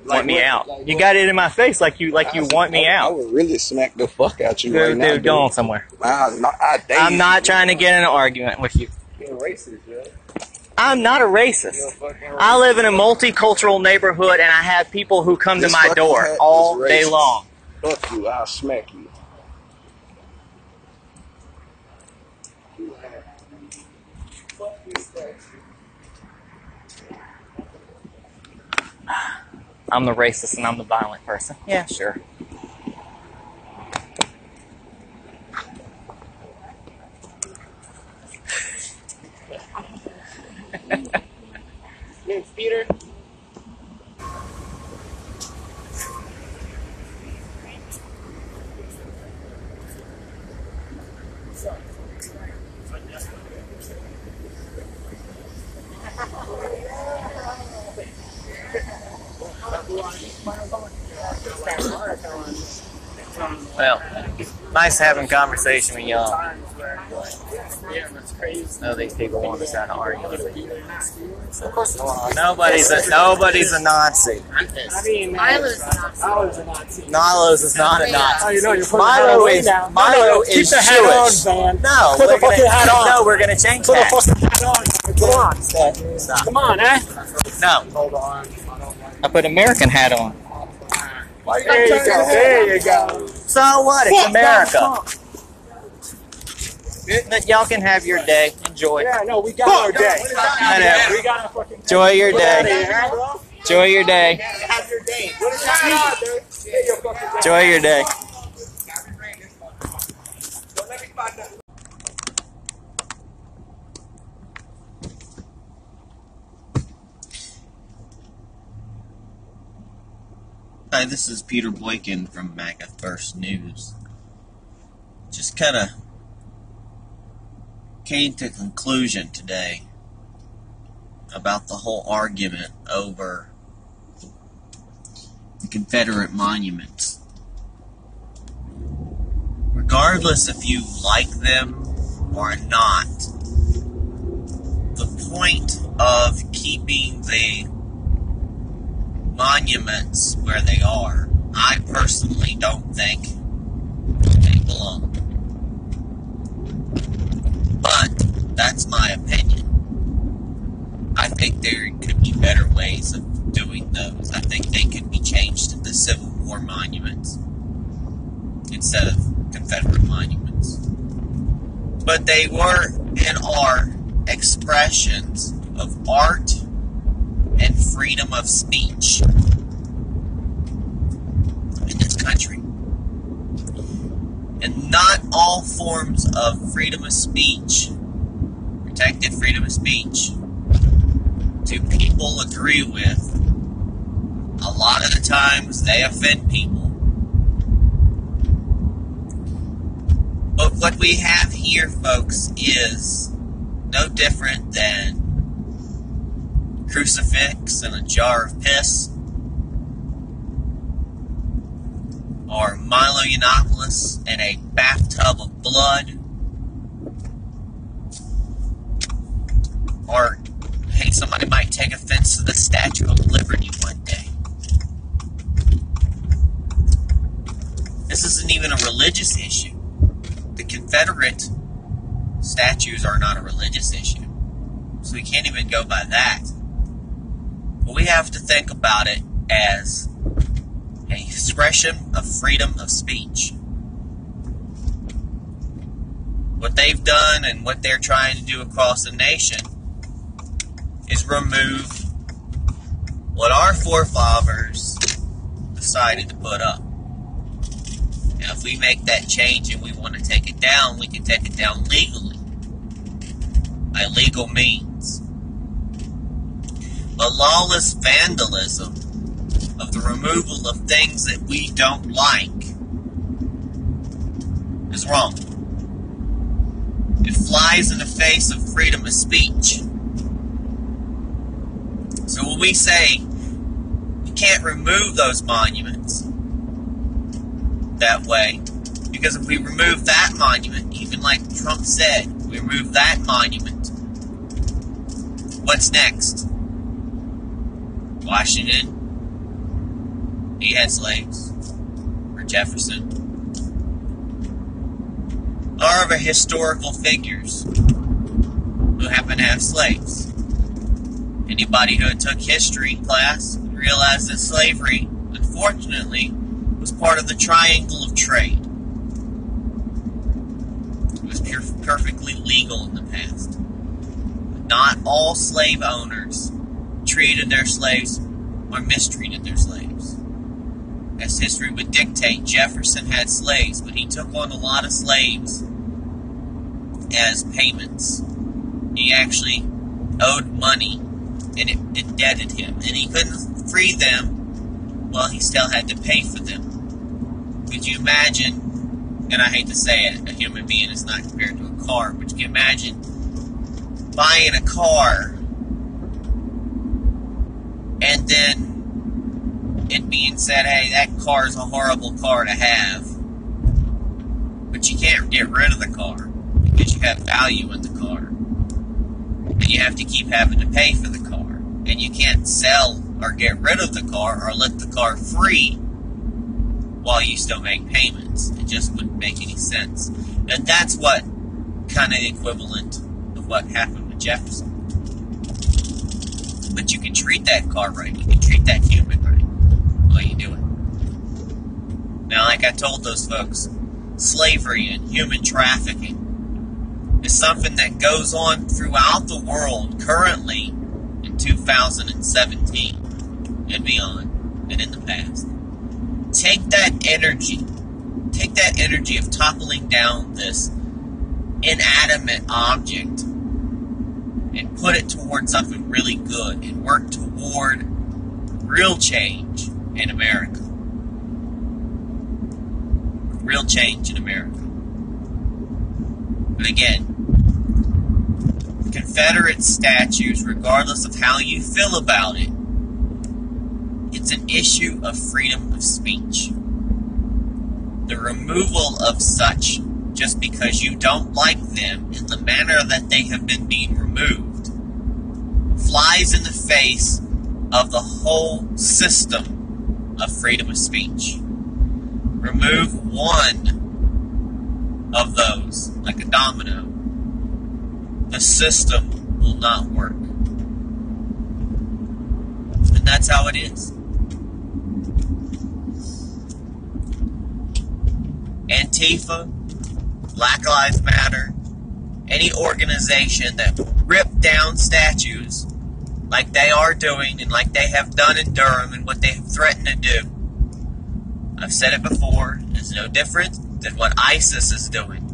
want me out. You got it in my face like you want me out. I would really smack the fuck out you right now. Dude, go on somewhere. I'm not trying to get in an argument with you. You're a racist, yo. I'm not a racist. I live in a multicultural neighborhood, and I have people who come to my door all day long. Fuck you, I'll smack you. I'm the racist and I'm the violent person. Yeah, sure. Name's Peter. Well, nice having conversation with y'all. Yeah, that's crazy. No, these people want us out to argue. Of course not. Nobody's a Nazi. I mean, Milo's a Nazi. Milo's a Nazi. Milo's is not a Nazi. Oh, you know, you're putting Milo the is hat on. Milo Keep is the hat on, Jewish. man. No, Put the fucking hat on. No, we're gonna change Put the that. fucking hat on. Come on. Stop. Come on, eh? No. Hold on. I put American hat on. There you go. There you go. So what? It's America. Y'all can have your day. Enjoy. Yeah, no, we got our day. I know. We got our fucking day. Enjoy your day. Enjoy your day. Have your day. What is that, dude? Get your fucking day. Enjoy your day. Don't let me find that. Hi, this is Peter Boykin from Maga First News. Just kind of came to a conclusion today about the whole argument over the Confederate monuments. Regardless if you like them or not, the point of keeping the monuments where they are, I personally don't think they belong. But that's my opinion. I think there could be better ways of doing those. I think they could be changed into Civil War monuments instead of Confederate monuments. But they were and are expressions of art and freedom of speech in this country. And not all forms of freedom of speech, protected freedom of speech, do people agree with. A lot of the times they offend people. But what we have here, folks, is no different than crucifix and a jar of piss, or Milo Yiannopoulos and a bathtub of blood, or hey, somebody might take offense to the Statue of Liberty one day. This isn't even a religious issue. The Confederate statues are not a religious issue, so we can't even go by that. But we have to think about it as an expression of freedom of speech. What they've done and what they're trying to do across the nation is remove what our forefathers decided to put up. Now, if we make that change and we want to take it down, we can take it down legally, by legal means. But lawless vandalism of the removal of things that we don't like is wrong. It flies in the face of freedom of speech. Well, we say we can't remove those monuments that way, because if we remove that monument, even like Trump said, we remove that monument, what's next? Washington, he had slaves, or Jefferson, or other historical figures who happen to have slaves. Anybody who took history class realized that slavery, unfortunately, was part of the triangle of trade. It was perfectly legal in the past. But not all slave owners treated their slaves or mistreated their slaves. As history would dictate, Jefferson had slaves, but he took on a lot of slaves as payments. He actually owed money, and it indebted him, and he couldn't free them while he still had to pay for them. Could you imagine, and I hate to say it, a human being is not compared to a car, but you can imagine buying a car and then it being said, hey, that car is a horrible car to have, but you can't get rid of the car because you have value in the car, and you have to keep having to pay for the car, and you can't sell or get rid of the car or let the car free while you still make payments. It just wouldn't make any sense. And that's what kind of the equivalent of what happened with Jefferson. But you can treat that car right. You can treat that human right while you do it. Now, like I told those folks, slavery and human trafficking is something that goes on throughout the world currently in 2017 and beyond and in the past. Take that energy of toppling down this inanimate object and put it toward something really good and work toward real change in America. Real change in America. But again, Confederate statues, regardless of how you feel about it, it's an issue of freedom of speech. The removal of such, just because you don't like them in the manner that they have been being removed, flies in the face of the whole system of freedom of speech. Remove one of those, like a domino, the system will not work. And that's how it is. Antifa, Black Lives Matter, any organization that rip down statues like they are doing and like they have done in Durham and what they have threatened to do. I've said it before, it's no different than what ISIS is doing.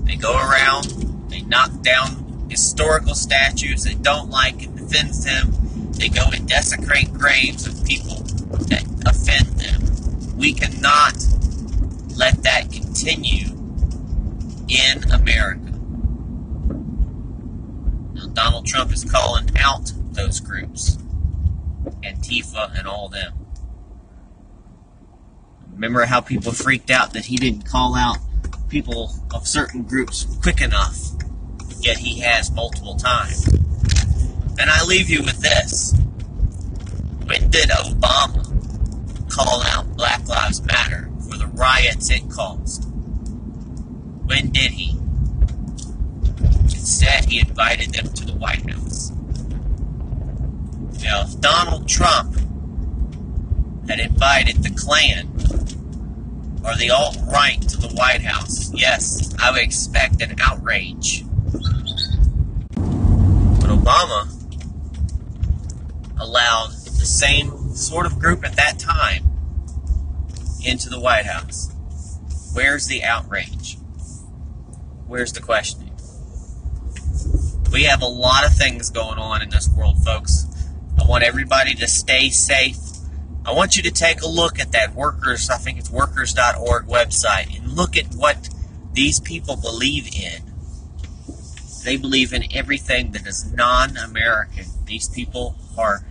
They go around, they knock down historical statues they don't like and offends them. They go and desecrate graves of people that offend them. We cannot let that continue in America. Now, Donald Trump is calling out those groups, Antifa and all them. Remember how people freaked out that he didn't call out people of certain groups quick enough, yet he has multiple times. And I leave you with this. When did Obama call out Black Lives Matter for the riots it caused? When did he? Instead, he invited them to the White House. Now, if Donald Trump had invited the Klan or the alt-right to the White House, yes, I would expect an outrage. But Obama allowed the same sort of group at that time into the White House. Where's the outrage? Where's the questioning? We have a lot of things going on in this world, folks. I want everybody to stay safe. I want you to take a look at that workers, I think it's workers.org website, and look at what these people believe in. They believe in everything that is non-American. These people are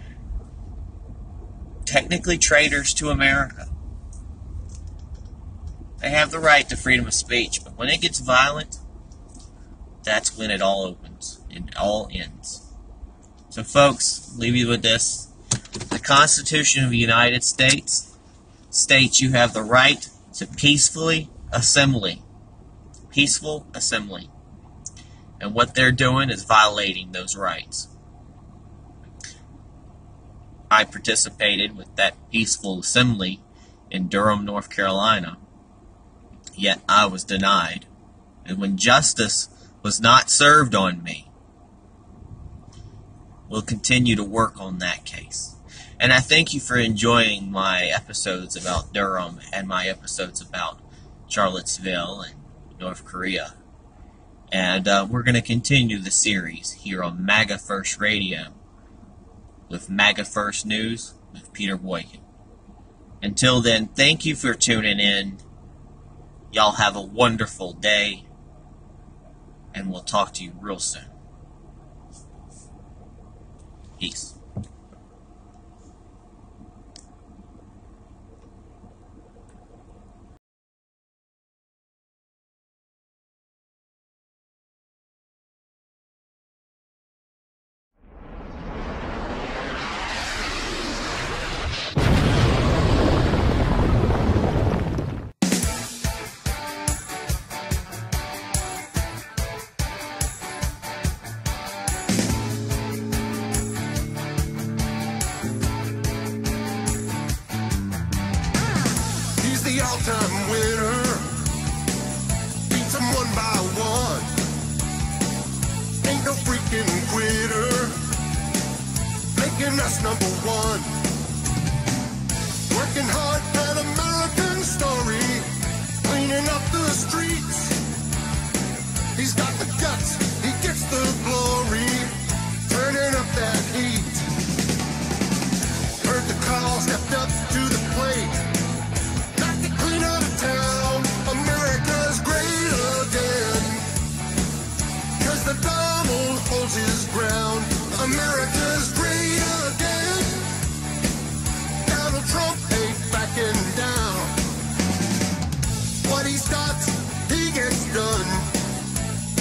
technically traitors to America. They have the right to freedom of speech, but when it gets violent, that's when it all opens and it all ends. So folks, leave you with this. The Constitution of the United States states you have the right to peaceful assembly. And what they're doing is violating those rights. I participated with that peaceful assembly in Durham, North Carolina, yet I was denied. And when justice was not served on me, we'll continue to work on that case. And I thank you for enjoying my episodes about Durham and my episodes about Charlottesville and North Korea. And we're going to continue the series here on Maga First Radio with Maga First News with Peter Boykin. Until then, thank you for tuning in. Y'all have a wonderful day, and we'll talk to you real soon. Peace. All-time winner, beats them one by one. Ain't no freaking quitter, making us number one. Working hard, an American story, cleaning up the streets. He's got the guts, he gets the glory, turning up that heat. Heard the call, stepped up to the plate. Clean out of town, America's great again. 'Cause the Donald holds his ground, America's great again. Donald Trump ain't backing down. What he starts, he gets done.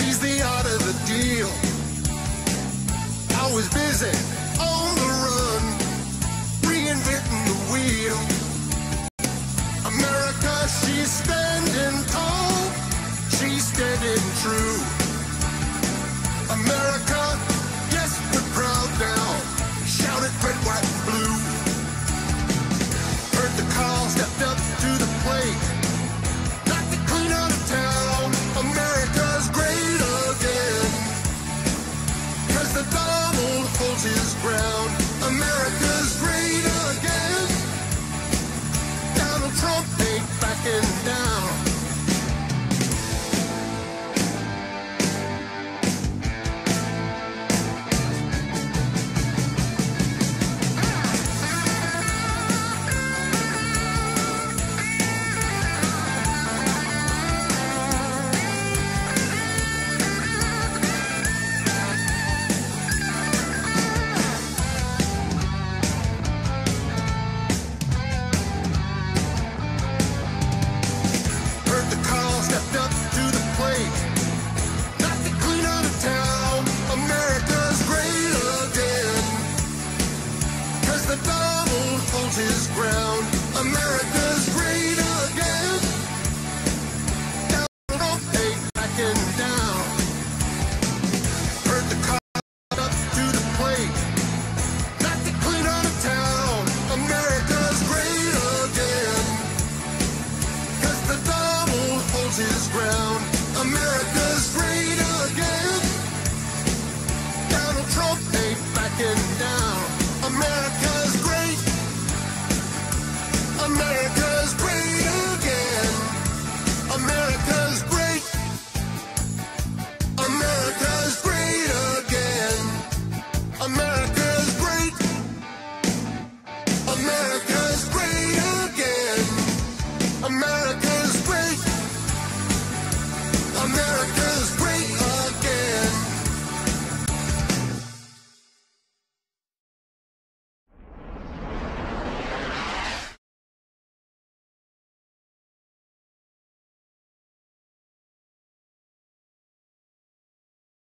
He's the art of the deal. Always busy, on the run, reinventing the wheel. America, she's standing tall, she's standing true. America, yes, we're proud now. Shout it red, white, blue. Heard the call, stepped up to the plate. Not to clean out of town, America's great again. 'Cause the Donald holds his ground, America's great again. Donald Trump ain't backing down. His ground, America.